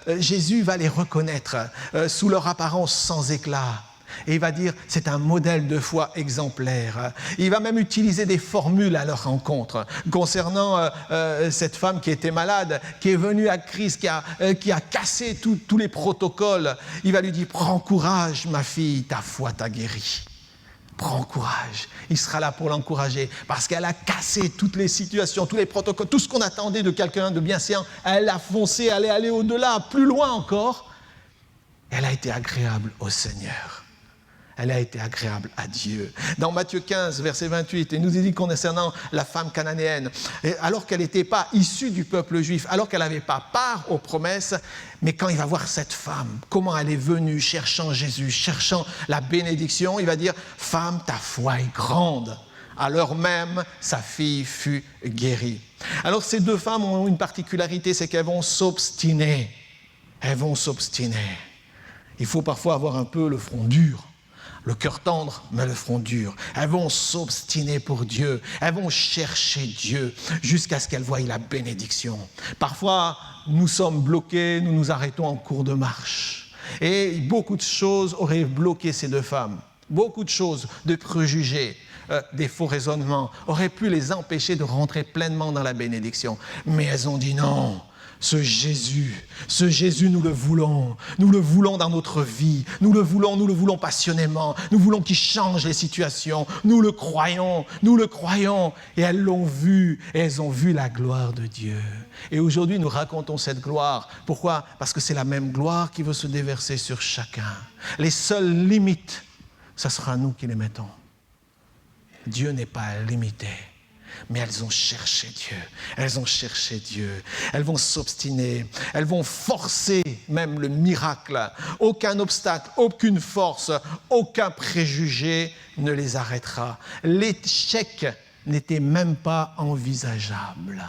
Jésus va les reconnaître sous leur apparence sans éclat. Et il va dire, c'est un modèle de foi exemplaire. Il va même utiliser des formules à leur rencontre concernant cette femme qui était malade, qui est venue à Christ, qui a cassé tous les protocoles. Il va lui dire, prends courage ma fille, ta foi t'a guérie. Prends courage. Il sera là pour l'encourager parce qu'elle a cassé toutes les situations, tous les protocoles, tout ce qu'on attendait de quelqu'un de bienséant. Elle a foncé, elle est allée au-delà, plus loin encore. Elle a été agréable au Seigneur. Elle a été agréable à Dieu. Dans Matthieu 15, verset 28, il nous est dit concernant la femme cananéenne, alors qu'elle n'était pas issue du peuple juif, alors qu'elle n'avait pas part aux promesses, mais quand il va voir cette femme, comment elle est venue cherchant Jésus, cherchant la bénédiction, il va dire « Femme, ta foi est grande ». À l'heure même, sa fille fut guérie. Alors ces deux femmes ont une particularité, c'est qu'elles vont s'obstiner. Elles vont s'obstiner. Il faut parfois avoir un peu le front dur. Le cœur tendre, mais le front dur. Elles vont s'obstiner pour Dieu. Elles vont chercher Dieu jusqu'à ce qu'elles voient la bénédiction. Parfois, nous sommes bloqués, nous nous arrêtons en cours de marche. Et beaucoup de choses auraient bloqué ces deux femmes. Beaucoup de choses, de préjugés, des faux raisonnements, auraient pu les empêcher de rentrer pleinement dans la bénédiction. Mais elles ont dit non. Ce Jésus, nous le voulons dans notre vie, nous le voulons passionnément, nous voulons qu'il change les situations, nous le croyons, et elles l'ont vu, et elles ont vu la gloire de Dieu. Et aujourd'hui, nous racontons cette gloire. Pourquoi? Parce que c'est la même gloire qui veut se déverser sur chacun. Les seules limites, ce sera nous qui les mettons. Dieu n'est pas limité. Mais elles ont cherché Dieu, elles vont s'obstiner, elles vont forcer même le miracle. Aucun obstacle, aucune force, aucun préjugé ne les arrêtera. L'échec n'était même pas envisageable.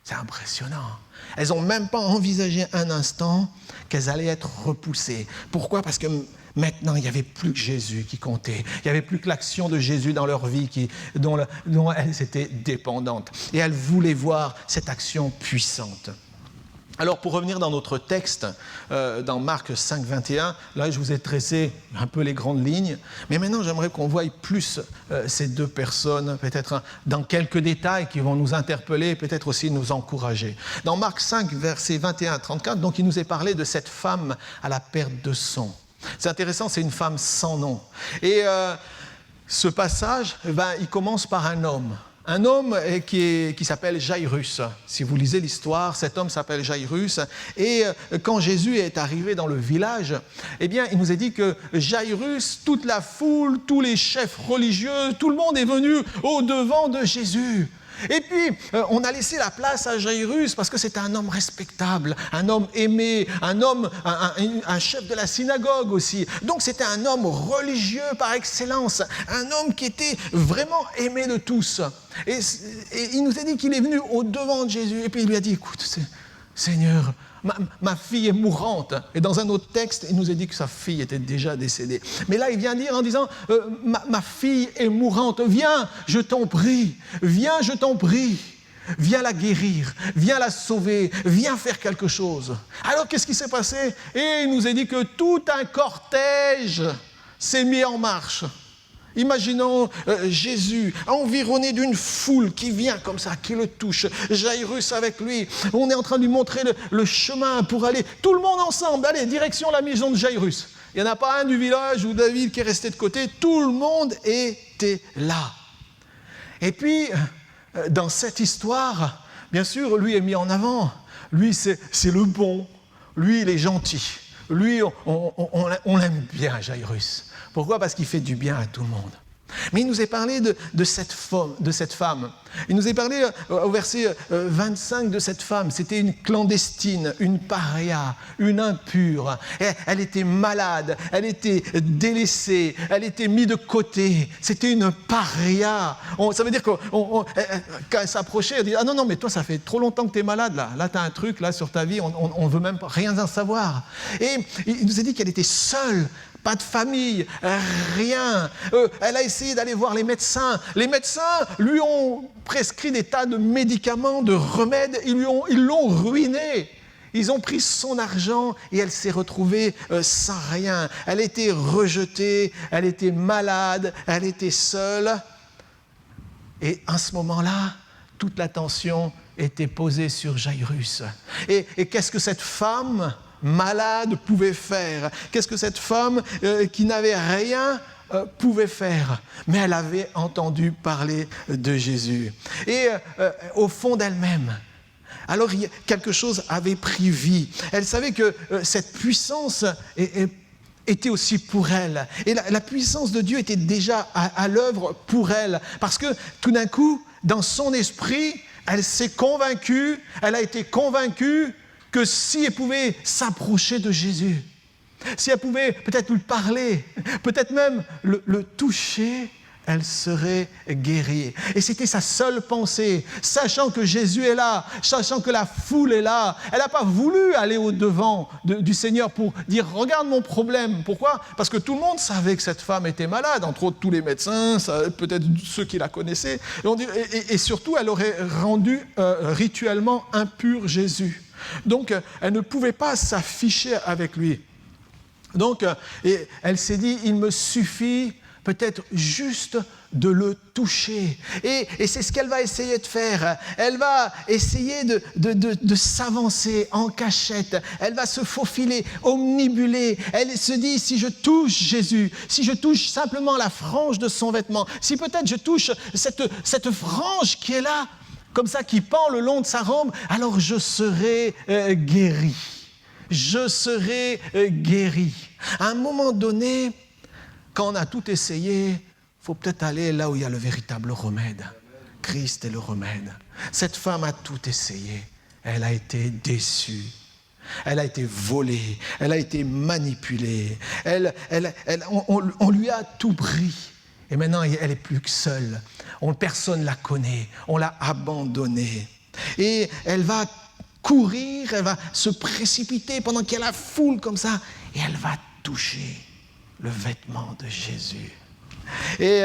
C'est impressionnant. Elles n'ont même pas envisagé un instant qu'elles allaient être repoussées. Pourquoi? Parce que maintenant, il n'y avait plus que Jésus qui comptait. Il n'y avait plus que l'action de Jésus dans leur vie dont elles étaient dépendantes. Et elles voulaient voir cette action puissante. Alors, pour revenir dans notre texte, dans Marc 5, 21, là, je vous ai tracé un peu les grandes lignes. Mais maintenant, j'aimerais qu'on voie plus ces deux personnes, peut-être dans quelques détails qui vont nous interpeller, peut-être aussi nous encourager. Dans Marc 5, versets 21 à 34, donc, il nous est parlé de cette femme à la perte de sang. C'est intéressant, c'est une femme sans nom. Et ce passage, il commence par un homme. Un homme qui s'appelle Jairus. Si vous lisez l'histoire, cet homme s'appelle Jairus. Et quand Jésus est arrivé dans le village, eh bien, il nous est dit que Jairus, toute la foule, tous les chefs religieux, tout le monde est venu au-devant de Jésus. Et puis, on a laissé la place à Jairus parce que c'était un homme respectable, un homme aimé, un chef de la synagogue aussi. Donc, c'était un homme religieux par excellence, un homme qui était vraiment aimé de tous. Et il nous a dit qu'il est venu au-devant de Jésus. Et puis, il lui a dit, écoute, Seigneur, ma fille est mourante. Et dans un autre texte, il nous a dit que sa fille était déjà décédée. Mais là, il vient dire en disant, ma fille est mourante. Viens, je t'en prie. viens la guérir, viens la sauver, viens faire quelque chose. Alors qu'est-ce qui s'est passé? Et il nous est dit que tout un cortège s'est mis en marche. Imaginons Jésus environné d'une foule qui vient comme ça, qui le touche, Jairus avec lui. On est en train de lui montrer le chemin pour aller, tout le monde ensemble, allez, direction la maison de Jairus. Il n'y en a pas un du village ou de la ville qui est resté de côté, tout le monde était là. Et puis, dans cette histoire, bien sûr, lui est mis en avant. Lui, c'est le bon. Lui, il est gentil. Lui, on l'aime bien, Jairus. Pourquoi? Parce qu'il fait du bien à tout le monde. Mais il nous est parlé de cette femme. Il nous est parlé au verset 25 de cette femme. C'était une clandestine, une paria, une impure. Elle était malade, elle était délaissée, elle était mise de côté. C'était une paria. Ça veut dire que quand elle s'approchait, elle dit « Ah non, mais toi, ça fait trop longtemps que tu es malade. Là, tu as un truc là, sur ta vie, on ne veut même rien en savoir. » Et il nous a dit qu'elle était seule. Pas de famille, rien. Elle a essayé d'aller voir les médecins. Les médecins lui ont prescrit des tas de médicaments, de remèdes. Ils l'ont ruinée. Ils ont pris son argent et elle s'est retrouvée sans rien. Elle était rejetée, elle était malade, elle était seule. Et à ce moment-là, toute l'attention était posée sur Jairus. Et qu'est-ce que cette femme malade pouvait faire? Qu'est-ce que cette femme qui n'avait rien pouvait faire? Mais elle avait entendu parler de Jésus. Et au fond d'elle-même, alors quelque chose avait pris vie. Elle savait que cette puissance était aussi pour elle. Et la puissance de Dieu était déjà à l'œuvre pour elle. Parce que tout d'un coup, dans son esprit, elle s'est convaincue, elle a été convaincue que si elle pouvait s'approcher de Jésus, si elle pouvait peut-être lui parler, peut-être même le toucher, elle serait guérie. Et c'était sa seule pensée, sachant que Jésus est là, sachant que la foule est là. Elle n'a pas voulu aller au-devant du Seigneur pour dire « Regarde mon problème ». Pourquoi? Parce que tout le monde savait que cette femme était malade, entre autres tous les médecins, peut-être ceux qui la connaissaient. Et surtout, elle aurait rendu rituellement impur Jésus. Donc, elle ne pouvait pas s'afficher avec lui. Donc, elle s'est dit, il me suffit peut-être juste de le toucher. Et c'est ce qu'elle va essayer de faire. Elle va essayer de s'avancer en cachette. Elle va se faufiler, omnibuler. Elle se dit, si je touche Jésus, si je touche simplement la frange de son vêtement, si peut-être je touche cette frange qui est là, comme ça, qui pend le long de sa robe, alors je serai guéri. Je serai guéri. À un moment donné, quand on a tout essayé, il faut peut-être aller là où il y a le véritable remède. Christ est le remède. Cette femme a tout essayé. Elle a été déçue. Elle a été volée. Elle a été manipulée. On lui a tout pris. Et maintenant, elle n'est plus que seule. Personne ne la connaît. On l'a abandonnée. Et elle va courir, elle va se précipiter pendant qu'il y a la foule comme ça. Et elle va toucher le vêtement de Jésus. Et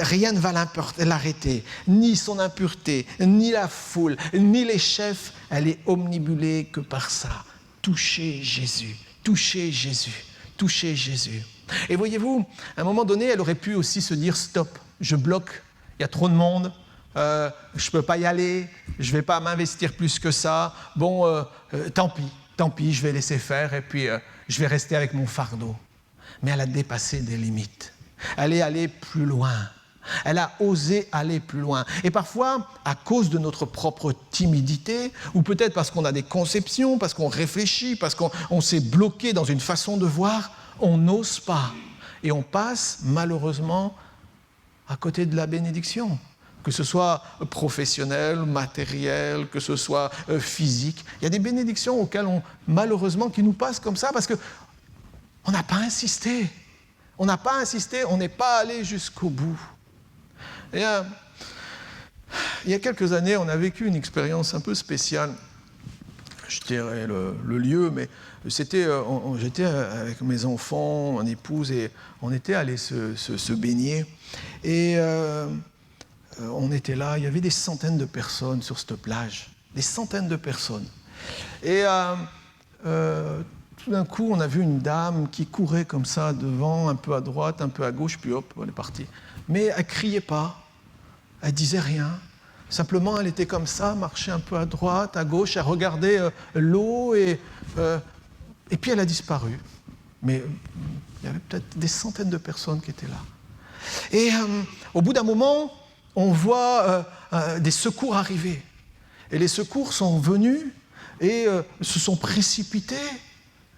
rien ne va l'arrêter. Ni son impureté, ni la foule, ni les chefs. Elle est omnibulée que par ça. Toucher Jésus. Toucher Jésus. Toucher Jésus. Et voyez-vous, à un moment donné, elle aurait pu aussi se dire « Stop, je bloque, il y a trop de monde, je ne peux pas y aller, je ne vais pas m'investir plus que ça. Bon, tant pis, je vais laisser faire et puis je vais rester avec mon fardeau. » Mais elle a dépassé des limites. Elle est allée plus loin. Elle a osé aller plus loin. Et parfois, à cause de notre propre timidité, ou peut-être parce qu'on a des conceptions, parce qu'on réfléchit, parce qu'on s'est bloqué dans une façon de voir, on n'ose pas. Et on passe, malheureusement, à côté de la bénédiction. Que ce soit professionnel, matériel, que ce soit physique. Il y a des bénédictions auxquelles malheureusement, qui nous passent comme ça parce qu'on n'a pas insisté. On n'a pas insisté, on n'est pas allé jusqu'au bout. Et, il y a quelques années, on a vécu une expérience un peu spéciale. Je dirais le lieu, mais j'étais avec mes enfants, mon épouse, et on était allés se baigner. Et on était là, il y avait des centaines de personnes sur cette plage, des centaines de personnes. Et tout d'un coup, on a vu une dame qui courait comme ça devant, un peu à droite, un peu à gauche, puis hop, elle est partie. Mais elle ne criait pas, elle ne disait rien. Simplement, elle était comme ça, marchait un peu à droite, à gauche, elle regardait l'eau et puis elle a disparu. Mais il y avait peut-être des centaines de personnes qui étaient là. Et au bout d'un moment, on voit des secours arriver. Et les secours sont venus et se sont précipités.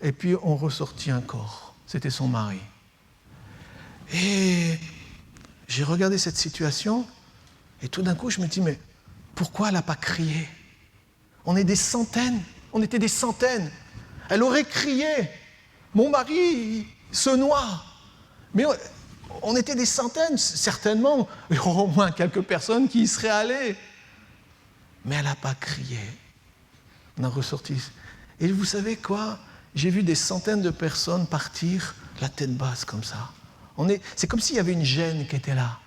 Et puis ont ressorti un corps. C'était son mari. Et j'ai regardé cette situation et tout d'un coup, je me dis, mais pourquoi elle n'a pas crié ? On est des centaines. On était des centaines. Elle aurait crié. Mon mari se noie. Mais on était des centaines, certainement. Il y aurait au moins quelques personnes qui y seraient allées. Mais elle n'a pas crié. On a ressorti. Et vous savez quoi ? J'ai vu des centaines de personnes partir la tête basse comme ça. C'est comme s'il y avait une gêne qui était là.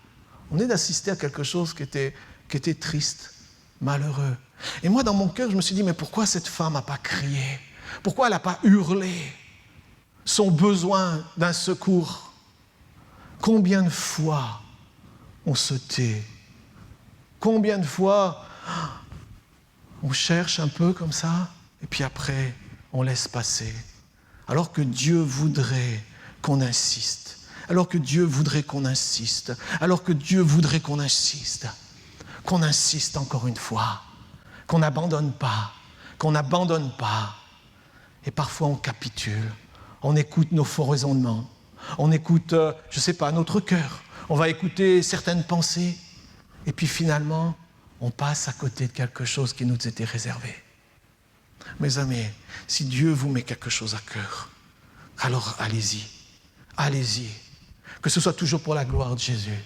On est d'assister à quelque chose qui était triste, malheureux. Et moi, dans mon cœur, je me suis dit, mais pourquoi cette femme n'a pas crié ? Pourquoi elle n'a pas hurlé son besoin d'un secours ? Combien de fois on se tait ? Combien de fois on cherche un peu comme ça, et puis après, on laisse passer. Alors que Dieu voudrait qu'on insiste. Alors que Dieu voudrait qu'on insiste. Alors que Dieu voudrait qu'on insiste. Qu'on insiste encore une fois. Qu'on n'abandonne pas. Qu'on n'abandonne pas. Et parfois on capitule. On écoute nos faux raisonnements. On écoute, je ne sais pas, notre cœur. On va écouter certaines pensées. Et puis finalement, on passe à côté de quelque chose qui nous était réservé. Mes amis, si Dieu vous met quelque chose à cœur, alors allez-y, allez-y. Que ce soit toujours pour la gloire de Jésus.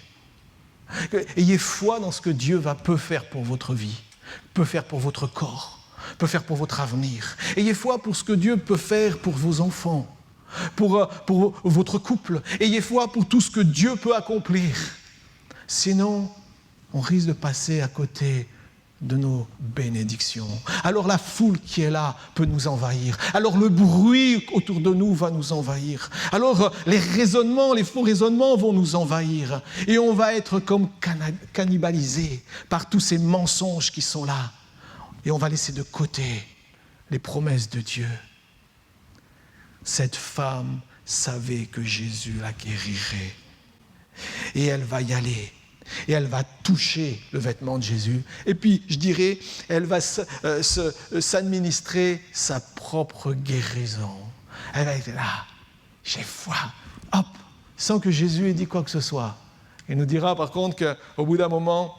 Ayez foi dans ce que Dieu peut faire pour votre vie, peut faire pour votre corps, peut faire pour votre avenir. Ayez foi pour ce que Dieu peut faire pour vos enfants, pour votre couple. Ayez foi pour tout ce que Dieu peut accomplir. Sinon, on risque de passer à côté de nos bénédictions. Alors la foule qui est là peut nous envahir. Alors le bruit autour de nous va nous envahir. Alors les raisonnements, les faux raisonnements vont nous envahir. Et on va être comme cannibalisés par tous ces mensonges qui sont là. Et on va laisser de côté les promesses de Dieu. Cette femme savait que Jésus la guérirait. Et elle va y aller. Et elle va toucher le vêtement de Jésus. Et puis, je dirais, elle va s'administrer sa propre guérison. Elle va être là, j'ai foi, hop, sans que Jésus ait dit quoi que ce soit. Il nous dira par contre qu'au bout d'un moment,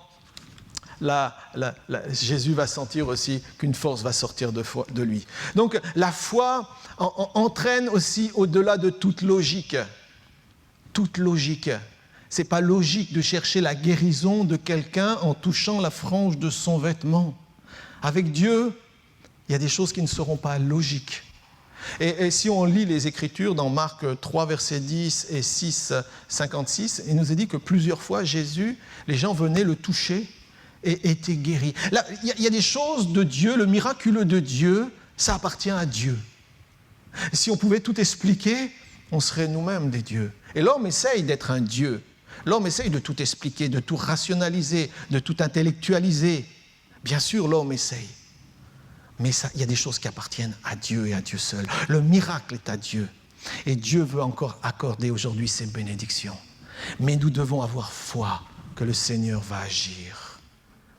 Jésus va sentir aussi qu'une force va sortir de lui. Donc, la foi entraîne aussi au-delà de toute logique. Toute logique. Ce n'est pas logique de chercher la guérison de quelqu'un en touchant la frange de son vêtement. Avec Dieu, il y a des choses qui ne seront pas logiques. Et si on lit les Écritures dans Marc 3, versets 10 et 6, 56, il nous est dit que plusieurs fois, Jésus, les gens venaient le toucher et étaient guéris. Là, il y a des choses de Dieu, le miraculeux de Dieu, ça appartient à Dieu. Si on pouvait tout expliquer, on serait nous-mêmes des dieux. Et l'homme essaye d'être un dieu. L'homme essaye de tout expliquer, de tout rationaliser, de tout intellectualiser. Bien sûr, l'homme essaye. Mais il y a des choses qui appartiennent à Dieu et à Dieu seul. Le miracle est à Dieu. Et Dieu veut encore accorder aujourd'hui ses bénédictions. Mais nous devons avoir foi que le Seigneur va agir.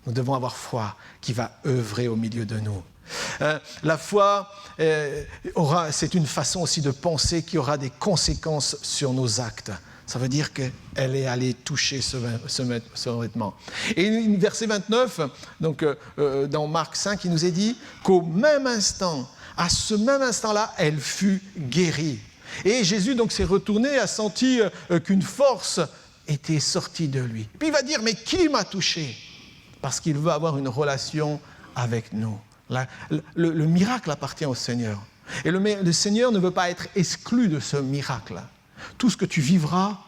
Nous devons avoir foi qu'il va œuvrer au milieu de nous. La foi c'est une façon aussi de penser qui aura des conséquences sur nos actes. Ça veut dire qu'elle est allée toucher ce vêtement. Et verset 29, donc, dans Marc 5, il nous est dit qu'au même instant, à ce même instant-là, elle fut guérie. Et Jésus donc s'est retourné, a senti qu'une force était sortie de lui. Puis il va dire, mais qui m'a touché ? Parce qu'il veut avoir une relation avec nous. Le miracle appartient au Seigneur. Et le Seigneur ne veut pas être exclu de ce miracle. Tout ce que tu vivras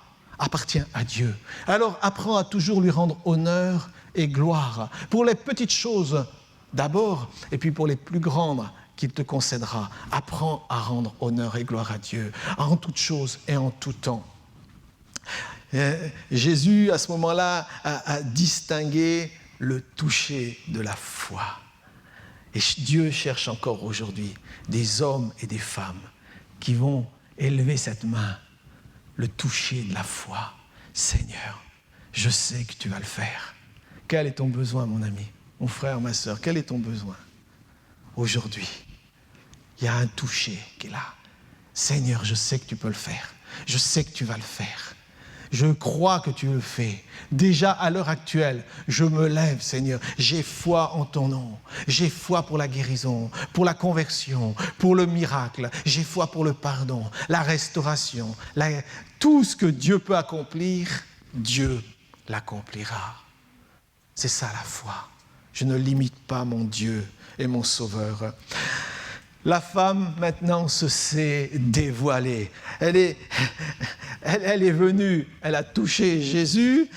appartient à Dieu. Alors apprends à toujours lui rendre honneur et gloire. Pour les petites choses d'abord, et puis pour les plus grandes qu'il te concédera. Apprends à rendre honneur et gloire à Dieu, en toutes choses et en tout temps. Jésus, à ce moment-là, a distingué le toucher de la foi. Et Dieu cherche encore aujourd'hui des hommes et des femmes qui vont élever cette main, le toucher de la foi. Seigneur, je sais que tu vas le faire. Quel est ton besoin, mon ami, mon frère, ma sœur? Quel est ton besoin? Aujourd'hui, il y a un toucher qui est là. Seigneur, je sais que tu peux le faire. Je sais que tu vas le faire. Je crois que tu le fais. Déjà à l'heure actuelle, je me lève, Seigneur. J'ai foi en ton nom. J'ai foi pour la guérison, pour la conversion, pour le miracle. J'ai foi pour le pardon, la restauration. Tout ce que Dieu peut accomplir, Dieu l'accomplira. C'est ça la foi. Je ne limite pas mon Dieu et mon Sauveur. La femme, maintenant, se s'est dévoilée. Elle est venue, elle a touché Jésus,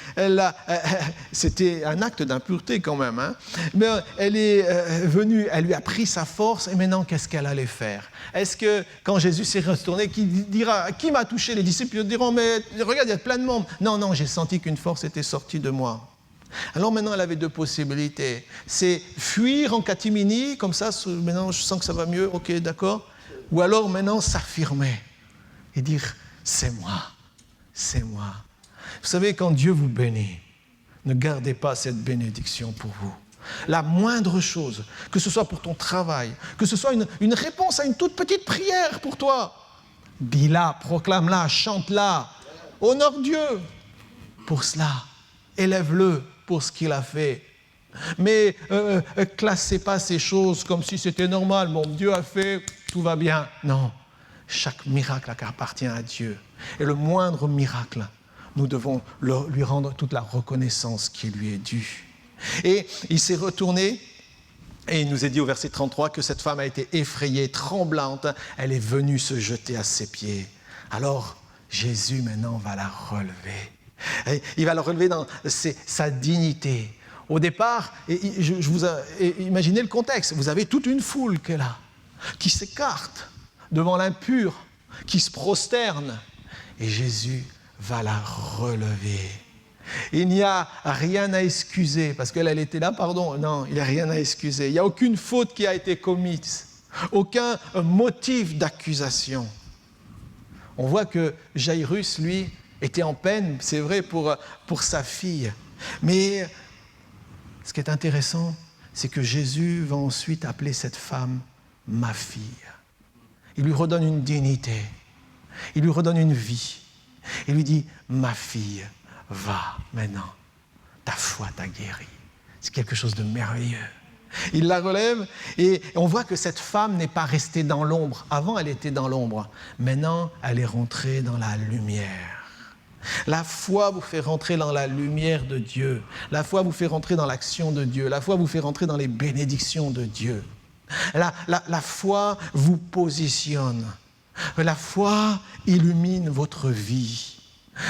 c'était un acte d'impureté quand même, hein. Mais elle est venue, elle lui a pris sa force, et maintenant, qu'est-ce qu'elle allait faire? Est-ce que, quand Jésus s'est retourné, qui dira, qui m'a touché? Les disciples diront, mais regarde, il y a plein de monde. Non, j'ai senti qu'une force était sortie de moi. Alors maintenant, elle avait deux possibilités. C'est fuir en catimini, comme ça, maintenant je sens que ça va mieux, ok, d'accord. Ou alors maintenant s'affirmer et dire, c'est moi, c'est moi. Vous savez, quand Dieu vous bénit, ne gardez pas cette bénédiction pour vous. La moindre chose, que ce soit pour ton travail, que ce soit une réponse à une toute petite prière pour toi, dis-la, proclame-la, chante-la, honore Dieu pour cela, élève-le pour ce qu'il a fait. Mais classez pas ces choses comme si c'était normal. Mon Dieu a fait, tout va bien. Non, chaque miracle appartient à Dieu. Et le moindre miracle, nous devons lui rendre toute la reconnaissance qui lui est due. Et il s'est retourné et il nous est dit au verset 33 que cette femme a été effrayée, tremblante. Elle est venue se jeter à ses pieds. Alors Jésus maintenant va la relever. Il va le relever dans sa dignité. Au départ, imaginez le contexte, vous avez toute une foule qui est là, qui s'écarte devant l'impur, qui se prosterne, et Jésus va la relever. Il n'y a rien à excuser, parce qu'elle était là, pardon, non, il n'y a rien à excuser. Il n'y a aucune faute qui a été commise, aucun motif d'accusation. On voit que Jairus, lui, était en peine, c'est vrai, pour sa fille. Mais ce qui est intéressant, c'est que Jésus va ensuite appeler cette femme « ma fille ». Il lui redonne une dignité, il lui redonne une vie. Il lui dit « ma fille, va maintenant, ta foi t'a guéri ». C'est quelque chose de merveilleux. Il la relève et on voit que cette femme n'est pas restée dans l'ombre. Avant, elle était dans l'ombre. Maintenant, elle est rentrée dans la lumière. La foi vous fait rentrer dans la lumière de Dieu. La foi vous fait rentrer dans l'action de Dieu. La foi vous fait rentrer dans les bénédictions de Dieu. La foi vous positionne. La foi illumine votre vie.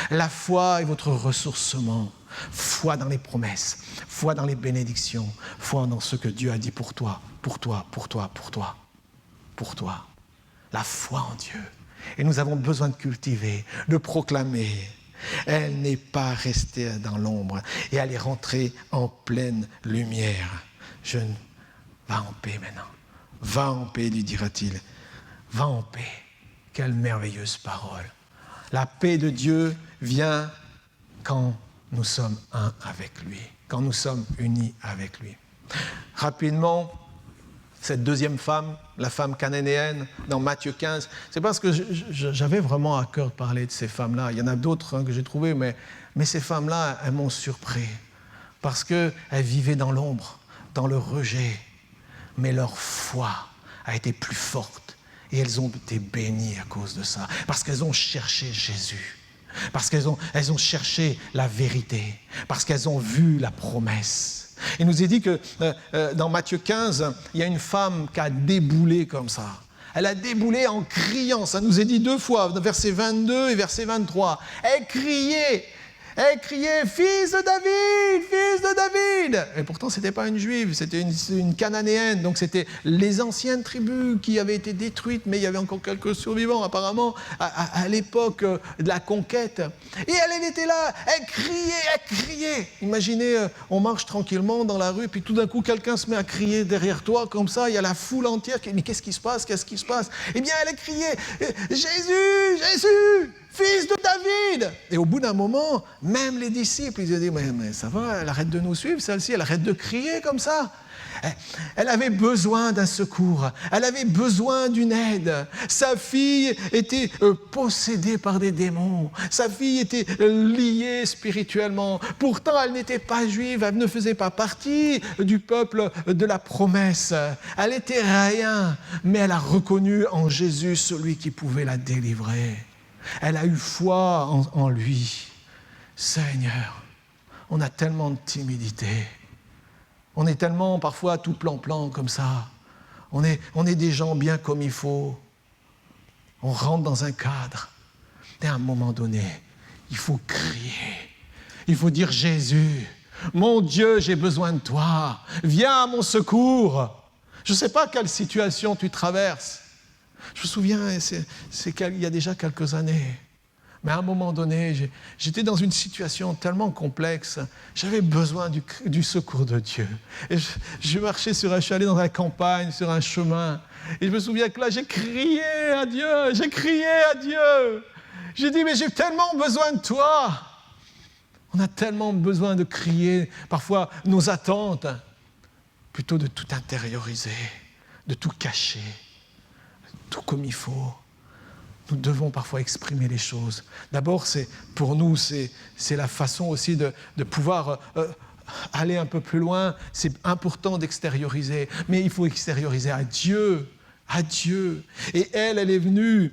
La foi est votre ressourcement. Foi dans les promesses, foi dans les bénédictions, foi dans ce que Dieu a dit pour toi, pour toi, pour toi, pour toi, pour toi. La foi en Dieu. Et nous avons besoin de cultiver, de proclamer. Elle n'est pas restée dans l'ombre et elle est rentrée en pleine lumière. Va en paix maintenant. Va en paix, lui dira-t-il. Va en paix. Quelle merveilleuse parole. La paix de Dieu vient quand nous sommes un avec lui, quand nous sommes unis avec lui. Rapidement, cette deuxième femme, la femme cananéenne, dans Matthieu 15, c'est parce que j'avais vraiment à cœur de parler de ces femmes-là. Il y en a d'autres que j'ai trouvées, mais ces femmes-là, elles m'ont surpris. Parce qu'elles vivaient dans l'ombre, dans le rejet. Mais leur foi a été plus forte. Et elles ont été bénies à cause de ça. Parce qu'elles ont cherché Jésus. Parce qu'elles ont cherché la vérité. Parce qu'elles ont vu la promesse. Il nous est dit que dans Matthieu 15, il y a une femme qui a déboulé comme ça. Elle a déboulé en criant, ça nous est dit 2 fois, verset 22 et verset 23. Elle criait, fils de David, fils de David. Et pourtant, ce n'était pas une juive, c'était une cananéenne. Donc, c'était les anciennes tribus qui avaient été détruites, mais il y avait encore quelques survivants, apparemment, à l'époque de la conquête. Et elle était là, elle criait. Imaginez, on marche tranquillement dans la rue, puis tout d'un coup, quelqu'un se met à crier derrière toi, comme ça, il y a la foule entière qui dit, mais qu'est-ce qui se passe? Eh bien, elle a crié, Jésus, fils de David. Et au bout d'un moment, même les disciples, ils ont dit, mais ça va, elle arrête de nous suivre, celle-ci, elle arrête de crier comme ça. Elle avait besoin d'un secours, elle avait besoin d'une aide. Sa fille était possédée par des démons, sa fille était liée spirituellement. Pourtant, elle n'était pas juive, elle ne faisait pas partie du peuple de la promesse. Elle était rien, mais elle a reconnu en Jésus celui qui pouvait la délivrer. Elle a eu foi en lui. Seigneur, on a tellement de timidité. On est tellement parfois tout plan comme ça. On est des gens bien comme il faut. On rentre dans un cadre. Et à un moment donné, il faut crier. Il faut dire, Jésus, mon Dieu, j'ai besoin de toi. Viens à mon secours. Je ne sais pas quelle situation tu traverses. Je me souviens, il y a déjà quelques années, mais à un moment donné, j'étais dans une situation tellement complexe, j'avais besoin du secours de Dieu. Et je suis allé dans la campagne, sur un chemin, et je me souviens que là, j'ai crié à Dieu. J'ai dit, mais j'ai tellement besoin de toi. On a tellement besoin de crier, parfois nos attentes, plutôt de tout intérioriser, de tout cacher. Tout comme il faut. Nous devons parfois exprimer les choses. D'abord, pour nous, c'est la façon aussi de pouvoir aller un peu plus loin. C'est important d'extérioriser, mais il faut extérioriser à Dieu. Et elle est venue.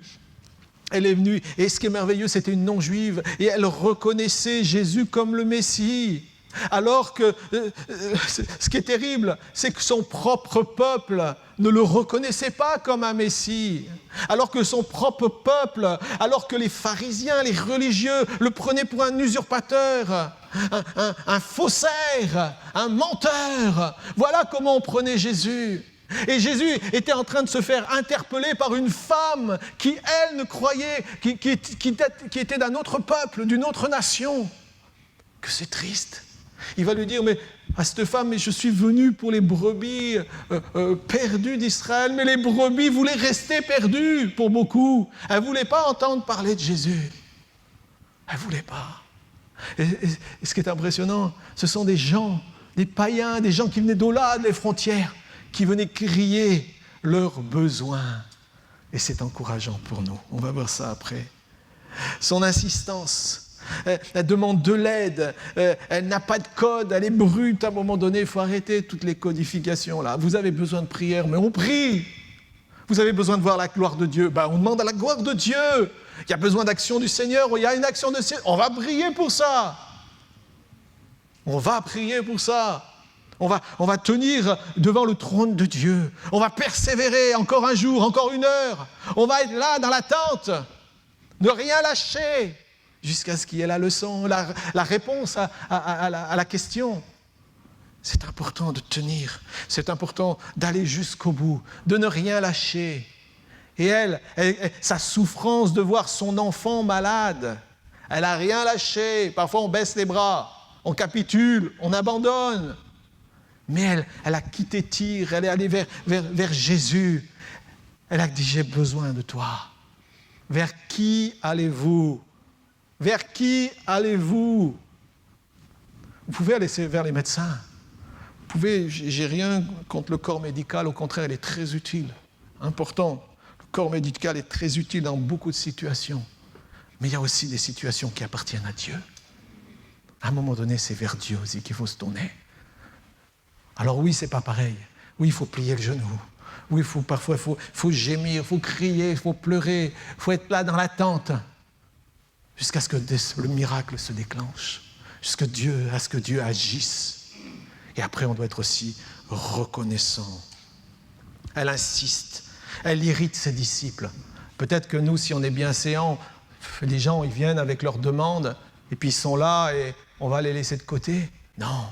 Et ce qui est merveilleux, c'était une non-juive. Et elle reconnaissait Jésus comme le Messie. Alors que ce qui est terrible, c'est que son propre peuple ne le reconnaissait pas comme un Messie. Alors que son propre peuple, alors que les pharisiens, les religieux le prenaient pour un usurpateur, un faussaire, un menteur. Voilà comment on prenait Jésus. Et Jésus était en train de se faire interpeller par une femme qui, elle, ne croyait, qui était d'un autre peuple, d'une autre nation. Que c'est triste. Il va lui dire, mais à cette femme, mais je suis venu pour les brebis perdues d'Israël, mais les brebis voulaient rester perdues pour beaucoup. Elle ne voulait pas entendre parler de Jésus. Elle ne voulait pas. Et ce qui est impressionnant, ce sont des gens, des païens, des gens qui venaient d'au-delà des frontières, qui venaient crier leurs besoins. Et c'est encourageant pour nous. On va voir ça après. Son insistance. Elle demande de l'aide, elle n'a pas de code, elle est brute à un moment donné, il faut arrêter toutes les codifications là. Vous avez besoin de prière, mais on prie. Vous avez besoin de voir la gloire de Dieu, on demande à la gloire de Dieu. Il y a besoin d'action du Seigneur, il y a une action de Seigneur, on va prier pour ça. On va prier pour ça. On va tenir devant le trône de Dieu. On va persévérer encore un jour, encore une heure. On va être là dans l'attente, ne rien lâcher. Jusqu'à ce qu'il y ait la leçon, la réponse à la question. C'est important de tenir, c'est important d'aller jusqu'au bout, de ne rien lâcher. Et elle, sa souffrance de voir son enfant malade, elle n'a rien lâché. Parfois on baisse les bras, on capitule, on abandonne. Mais elle a quitté Tyr, elle est allée vers Jésus. Elle a dit, j'ai besoin de toi. Vers qui allez-vous ? Vers qui allez-vous ? Vous pouvez aller vers les médecins. Vous pouvez, j'ai rien contre le corps médical, au contraire, il est très utile, important. Le corps médical est très utile dans beaucoup de situations. Mais il y a aussi des situations qui appartiennent à Dieu. À un moment donné, c'est vers Dieu aussi qu'il faut se tourner. Alors oui, c'est pas pareil. Oui, il faut plier le genou. Oui, parfois, il faut gémir, il faut crier, il faut pleurer, il faut être là dans l'attente. Jusqu'à ce que le miracle se déclenche, jusqu'à ce que Dieu agisse. Et après, on doit être aussi reconnaissant. Elle insiste. Elle irrite ses disciples. Peut-être que nous, si on est bienséants, les gens, ils viennent avec leurs demandes, et puis ils sont là, et on va les laisser de côté. Non,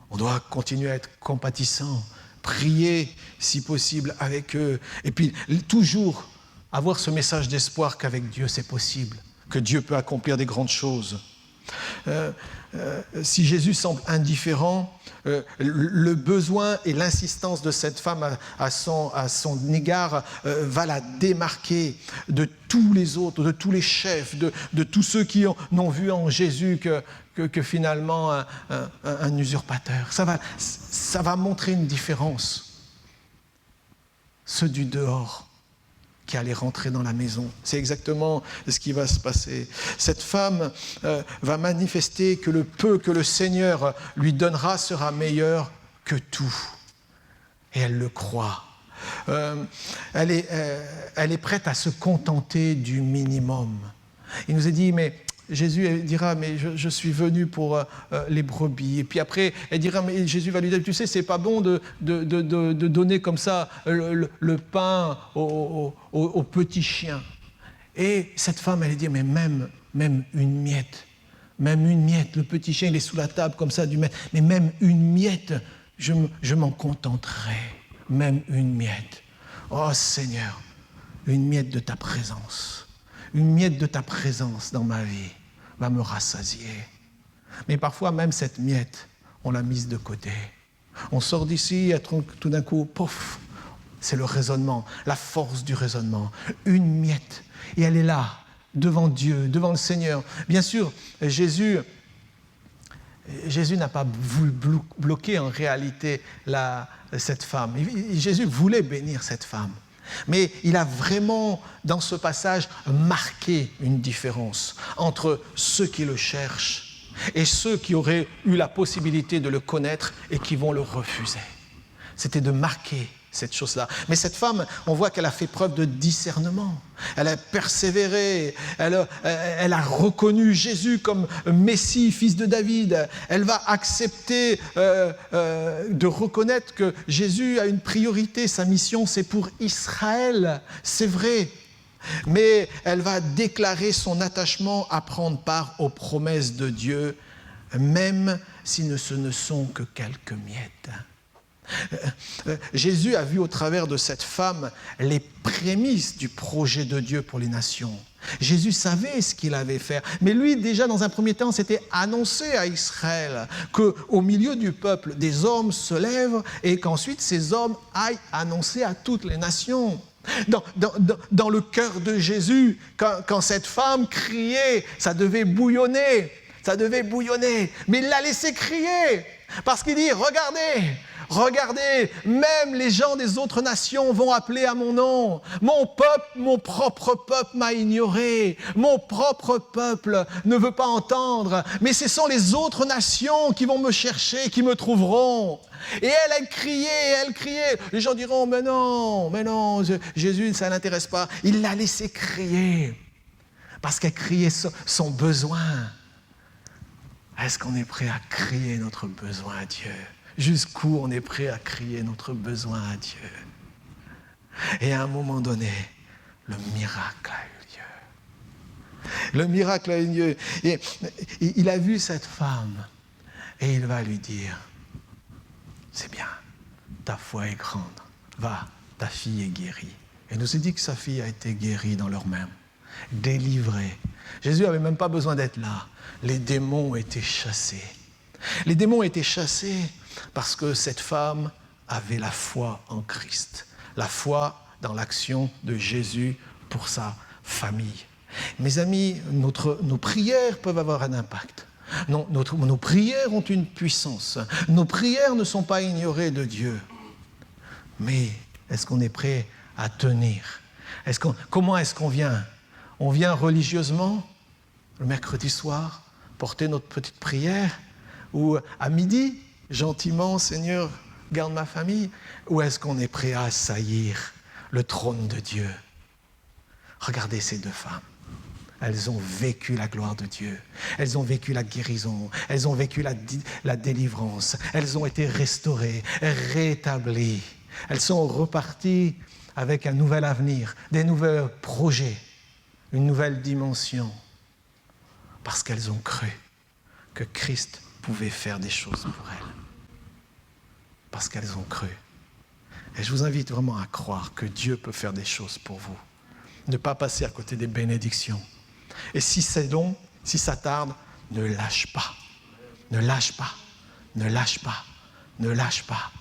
on doit continuer à être compatissant, prier, si possible, avec eux. Et puis, toujours avoir ce message d'espoir qu'avec Dieu, c'est possible, que Dieu peut accomplir des grandes choses. Si Jésus semble indifférent, le besoin et l'insistance de cette femme à son égard va la démarquer de tous les autres, de tous les chefs, de tous ceux qui n'ont vu en Jésus que finalement un usurpateur. Ça va montrer une différence. Ceux du dehors qui allaient rentrer dans la maison. C'est exactement ce qui va se passer. Cette femme va manifester que le peu que le Seigneur lui donnera sera meilleur que tout. Et elle le croit. Elle est prête à se contenter du minimum. Il nous est dit, mais Jésus dira, mais je suis venu pour les brebis. Et puis après, elle dira, mais Jésus va lui dire, tu sais, c'est pas bon de donner comme ça le pain aux petits chiens. Et cette femme, elle dit, mais même une miette, le petit chien, il est sous la table comme ça, mais même une miette, je m'en contenterai. Même une miette. Oh Seigneur, une miette de ta présence. Une miette de ta présence dans ma vie va me rassasier. Mais parfois, même cette miette, on l'a mise de côté. On sort d'ici et tout d'un coup, pouf, c'est le raisonnement, la force du raisonnement. Une miette. Et elle est là, devant Dieu, devant le Seigneur. Bien sûr, Jésus n'a pas voulu bloquer en réalité cette femme. Jésus voulait bénir cette femme. Mais il a vraiment, dans ce passage, marqué une différence entre ceux qui le cherchent et ceux qui auraient eu la possibilité de le connaître et qui vont le refuser. C'était de marquer cette chose-là. Mais cette femme, on voit qu'elle a fait preuve de discernement. Elle a persévéré, elle a reconnu Jésus comme Messie, fils de David. Elle va accepter de reconnaître que Jésus a une priorité. Sa mission, c'est pour Israël, c'est vrai. Mais elle va déclarer son attachement à prendre part aux promesses de Dieu, même si ce ne sont que quelques miettes. Jésus a vu au travers de cette femme les prémices du projet de Dieu pour les nations. Jésus savait ce qu'il avait fait, mais lui déjà dans un premier temps s'était annoncé à Israël qu'au milieu du peuple des hommes se lèvent et qu'ensuite ces hommes aillent annoncer à toutes les nations. Dans le cœur de Jésus, quand cette femme criait, ça devait bouillonner, mais il l'a laissé crier parce qu'il dit Regardez, même les gens des autres nations vont appeler à mon nom. Mon peuple, mon propre peuple m'a ignoré. Mon propre peuple ne veut pas entendre. Mais ce sont les autres nations qui vont me chercher, qui me trouveront. Et elle criait. Les gens diront, mais non, Jésus, ça ne l'intéresse pas. Il l'a laissé crier. Parce qu'elle criait son besoin. Est-ce qu'on est prêt à crier notre besoin à Dieu ? Jusqu'où on est prêt à crier notre besoin à Dieu. Et à un moment donné, le miracle a eu lieu. Le miracle a eu lieu. Et il a vu cette femme et il va lui dire, c'est bien, ta foi est grande, va, ta fille est guérie. Et nous a dit que sa fille a été guérie dans leurs mains, délivrée. Jésus n'avait même pas besoin d'être là. Les démons ont été chassés. Les démons ont été chassés parce que cette femme avait la foi en Christ, la foi dans l'action de Jésus pour sa famille. Mes amis, nos prières peuvent avoir un impact. Nos prières ont une puissance. Nos prières ne sont pas ignorées de Dieu. Mais est-ce qu'on est prêt à tenir ? Comment est-ce qu'on vient ? On vient religieusement, le mercredi soir, porter notre petite prière ? Ou à midi, gentiment, Seigneur, garde ma famille. Ou est-ce qu'on est prêt à assaillir le trône de Dieu ? Regardez ces deux femmes. Elles ont vécu la gloire de Dieu. Elles ont vécu la guérison. Elles ont vécu la délivrance. Elles ont été restaurées, rétablies. Elles sont reparties avec un nouvel avenir, des nouveaux projets, une nouvelle dimension, parce qu'elles ont cru que Christ pouvait faire des choses pour elles. Parce qu'elles ont cru. Et je vous invite vraiment à croire que Dieu peut faire des choses pour vous. Ne pas passer à côté des bénédictions. Et si c'est long, si ça tarde, ne lâche pas. Ne lâche pas. Ne lâche pas. Ne lâche pas.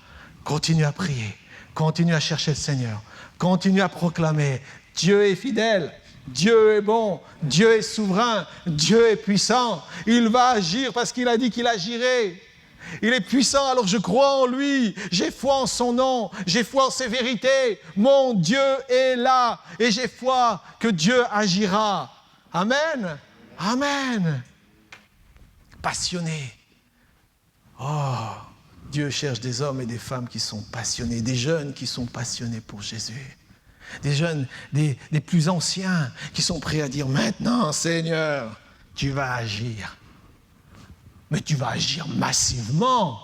Continue à prier. Continue à chercher le Seigneur. Continue à proclamer. Dieu est fidèle. Dieu est bon. Dieu est souverain. Dieu est puissant. Il va agir parce qu'il a dit qu'il agirait. Il est puissant, alors je crois en lui. J'ai foi en son nom. J'ai foi en ses vérités. Mon Dieu est là. Et j'ai foi que Dieu agira. Amen. Amen. Passionné. Oh, Dieu cherche des hommes et des femmes qui sont passionnés, des jeunes qui sont passionnés pour Jésus. Des jeunes, des plus anciens qui sont prêts à dire « Maintenant, Seigneur, tu vas agir. » Mais tu vas agir massivement,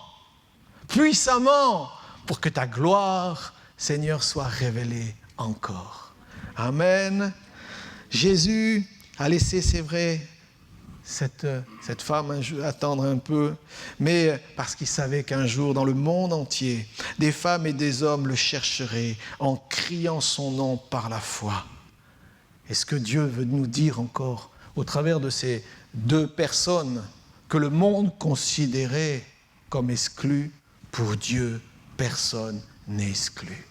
puissamment, pour que ta gloire, Seigneur, soit révélée encore. Amen. Jésus a laissé, c'est vrai, cette femme attendre un peu, mais parce qu'il savait qu'un jour, dans le monde entier, des femmes et des hommes le chercheraient en criant son nom par la foi. Et ce que Dieu veut nous dire encore, au travers de ces deux personnes, que le monde considérait comme exclu, pour Dieu, personne n'est exclu.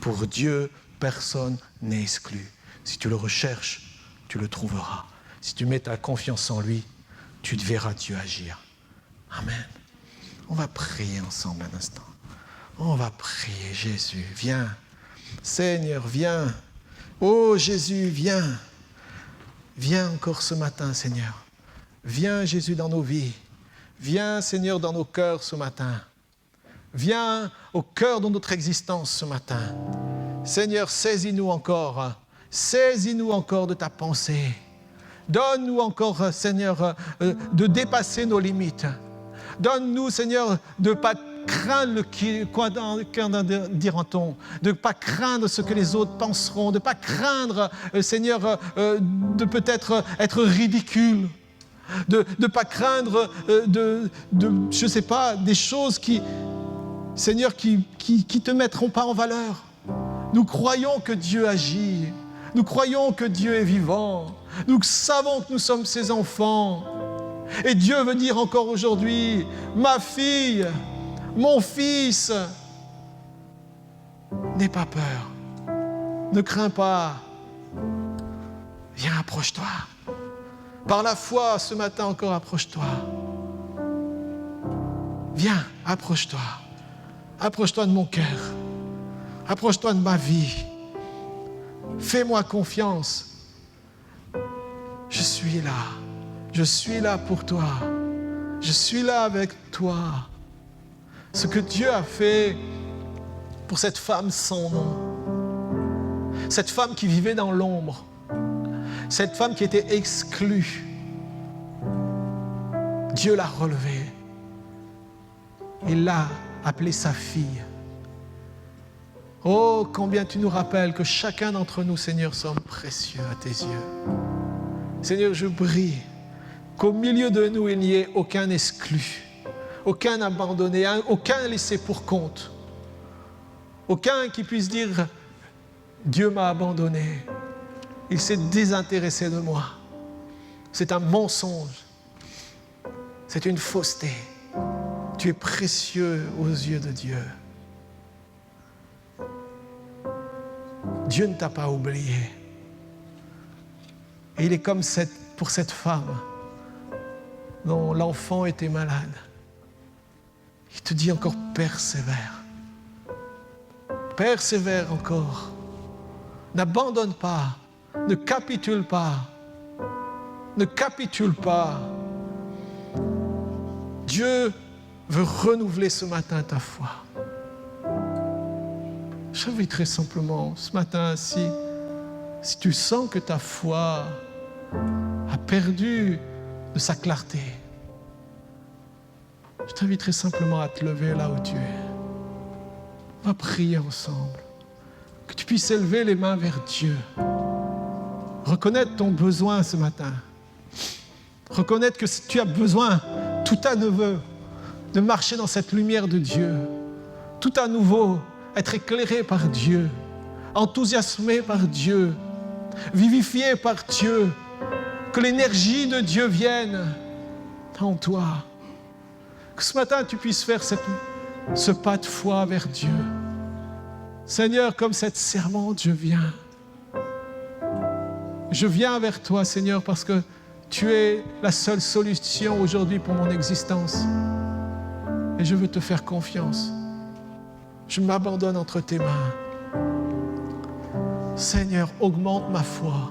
Pour Dieu, personne n'est exclu. Si tu le recherches, tu le trouveras. Si tu mets ta confiance en lui, tu te verras Dieu agir. Amen. On va prier ensemble un instant. On va prier. Jésus, viens. Seigneur, viens. Oh Jésus, viens. Viens encore ce matin, Seigneur. Viens, Jésus, dans nos vies. Viens, Seigneur, dans nos cœurs ce matin. Viens au cœur de notre existence ce matin. Seigneur, saisis-nous encore. Saisis-nous encore de ta pensée. Donne-nous encore, Seigneur, de dépasser nos limites. Donne-nous, Seigneur, de ne pas craindre quoi dira-t-on, de ne pas craindre ce que les autres penseront, de ne pas craindre, Seigneur, de peut-être être ridicule. De ne pas craindre je ne sais pas, des choses qui, Seigneur, qui te mettront pas en valeur. Nous croyons que Dieu agit. Nous croyons que Dieu est vivant. Nous savons que nous sommes ses enfants. Et Dieu veut dire encore aujourd'hui, ma fille, mon fils, n'aie pas peur. Ne crains pas. Viens, approche-toi. Par la foi, ce matin encore, approche-toi. Viens, approche-toi. Approche-toi de mon cœur. Approche-toi de ma vie. Fais-moi confiance. Je suis là. Je suis là pour toi. Je suis là avec toi. Ce que Dieu a fait pour cette femme sans nom. Cette femme qui vivait dans l'ombre. Cette femme qui était exclue, Dieu l'a relevée. Il l'a appelée sa fille. Oh, combien tu nous rappelles que chacun d'entre nous, Seigneur, sommes précieux à tes yeux. Seigneur, je prie qu'au milieu de nous, il n'y ait aucun exclu, aucun abandonné, aucun laissé pour compte. Aucun qui puisse dire « Dieu m'a abandonné ». Il s'est désintéressé de moi. C'est un mensonge. C'est une fausseté. Tu es précieux aux yeux de Dieu. Dieu ne t'a pas oublié. Et il est comme pour cette femme dont l'enfant était malade. Il te dit encore persévère. Persévère encore. N'abandonne pas. Ne capitule pas. Ne capitule pas. Dieu veut renouveler ce matin ta foi. J'inviterai simplement ce matin, si tu sens que ta foi a perdu de sa clarté, je t'inviterai simplement à te lever là où tu es. On va prier ensemble. que tu puisses élever les mains vers Dieu. Reconnaître ton besoin ce matin. Reconnaître que tu as besoin, tout à nouveau, de marcher dans cette lumière de Dieu. Tout à nouveau, être éclairé par Dieu, enthousiasmé par Dieu, vivifié par Dieu. Que l'énergie de Dieu vienne en toi. Que ce matin, tu puisses faire ce pas de foi vers Dieu. Seigneur, comme cette servante, je viens. Je viens vers toi, Seigneur, parce que tu es la seule solution aujourd'hui pour mon existence. Et je veux te faire confiance. Je m'abandonne entre tes mains. Seigneur, augmente ma foi.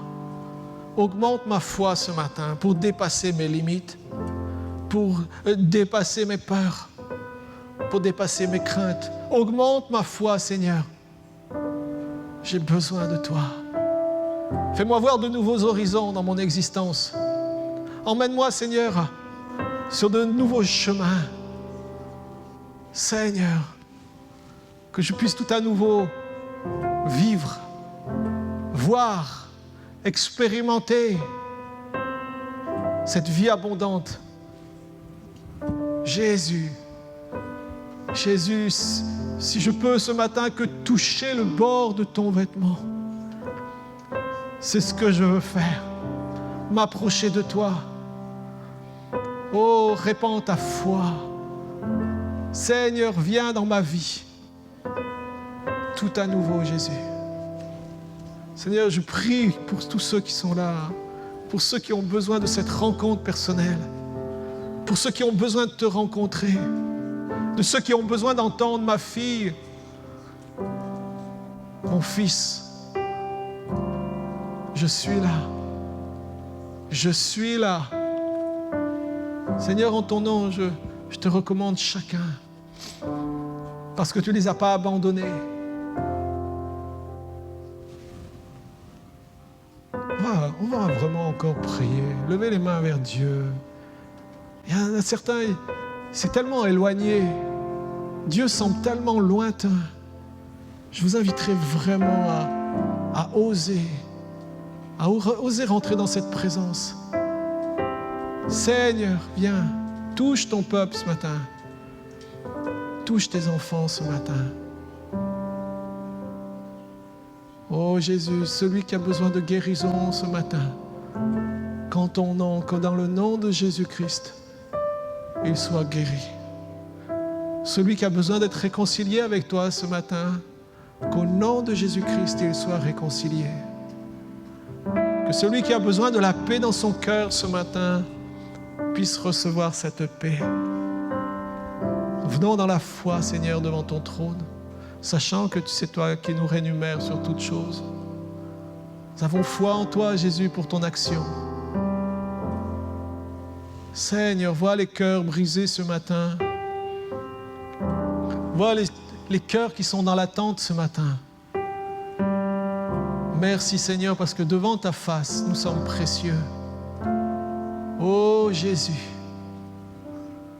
Augmente ma foi ce matin pour dépasser mes limites, pour dépasser mes peurs, pour dépasser mes craintes. Augmente ma foi, Seigneur. J'ai besoin de toi. Fais-moi voir de nouveaux horizons dans mon existence. Emmène-moi, Seigneur, sur de nouveaux chemins. Seigneur, que je puisse tout à nouveau vivre, voir, expérimenter cette vie abondante. Jésus, si je peux ce matin que toucher le bord de ton vêtement, c'est ce que je veux faire, m'approcher de toi. Oh, répands ta foi. Seigneur, viens dans ma vie. Tout à nouveau, Jésus. Seigneur, je prie pour tous ceux qui sont là, pour ceux qui ont besoin de cette rencontre personnelle, pour ceux qui ont besoin de te rencontrer, de ceux qui ont besoin d'entendre ma fille, mon fils. Je suis là. Je suis là. Seigneur, en ton nom, je te recommande chacun, parce que tu ne les as pas abandonnés. On va vraiment encore prier, lever les mains vers Dieu. Il y en a certains, c'est tellement éloigné. Dieu semble tellement lointain. Je vous inviterai vraiment à oser rentrer dans cette présence. Seigneur, viens, touche ton peuple ce matin. Touche tes enfants ce matin. Oh Jésus, celui qui a besoin de guérison ce matin, qu'en ton nom, que dans le nom de Jésus-Christ, il soit guéri. Celui qui a besoin d'être réconcilié avec toi ce matin, qu'au nom de Jésus-Christ, il soit réconcilié. Que celui qui a besoin de la paix dans son cœur ce matin puisse recevoir cette paix. Venons dans la foi, Seigneur, devant ton trône, sachant que c'est toi qui nous rémunères sur toutes choses. Nous avons foi en toi, Jésus, pour ton action. Seigneur, vois les cœurs brisés ce matin. Vois les cœurs qui sont dans l'attente ce matin. Merci, Seigneur, parce que devant ta face, nous sommes précieux. Oh Jésus,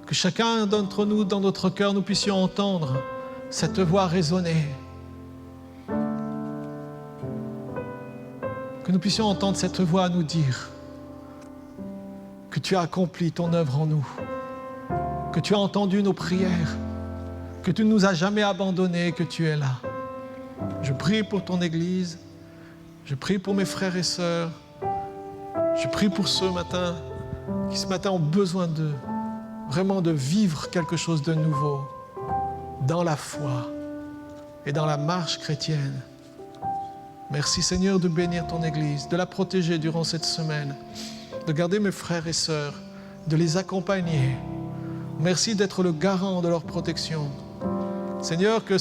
que chacun d'entre nous, dans notre cœur, nous puissions entendre cette voix résonner. Que nous puissions entendre cette voix nous dire que tu as accompli ton œuvre en nous, que tu as entendu nos prières, que tu ne nous as jamais abandonnés, que tu es là. Je prie pour ton Église, je prie pour mes frères et sœurs, je prie pour ceux qui ce matin ont besoin vraiment de vivre quelque chose de nouveau dans la foi et dans la marche chrétienne. Merci Seigneur de bénir ton Église, de la protéger durant cette semaine, de garder mes frères et sœurs, de les accompagner. Merci d'être le garant de leur protection. Seigneur, que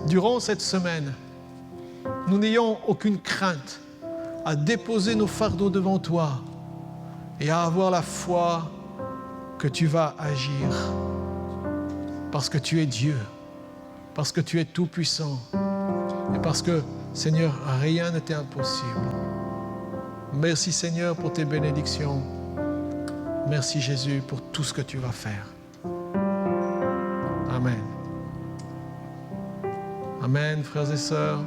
durant cette semaine, nous n'ayons aucune crainte à déposer nos fardeaux devant toi et à avoir la foi que tu vas agir. Parce que tu es Dieu, parce que tu es tout-puissant et parce que, Seigneur, rien ne t'est impossible. Merci Seigneur pour tes bénédictions. Merci Jésus pour tout ce que tu vas faire. Amen. Amen, frères et sœurs.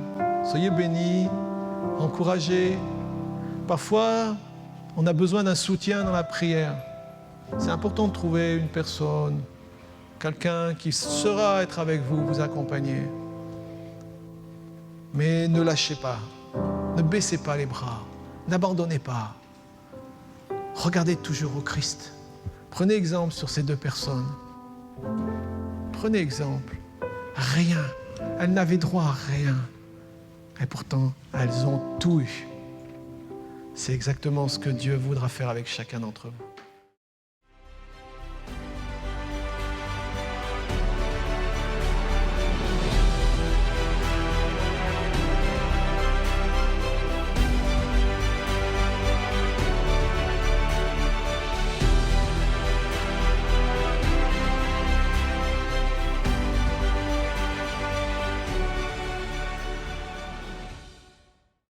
Soyez bénis, encouragés. Parfois, on a besoin d'un soutien dans la prière. C'est important de trouver une personne, quelqu'un qui saura être avec vous, vous accompagner. Mais ne lâchez pas, ne baissez pas les bras, n'abandonnez pas. Regardez toujours au Christ. Prenez exemple sur ces deux personnes. Prenez exemple. Rien. Elles n'avaient droit à rien. Et pourtant, elles ont tout eu. C'est exactement ce que Dieu voudra faire avec chacun d'entre vous.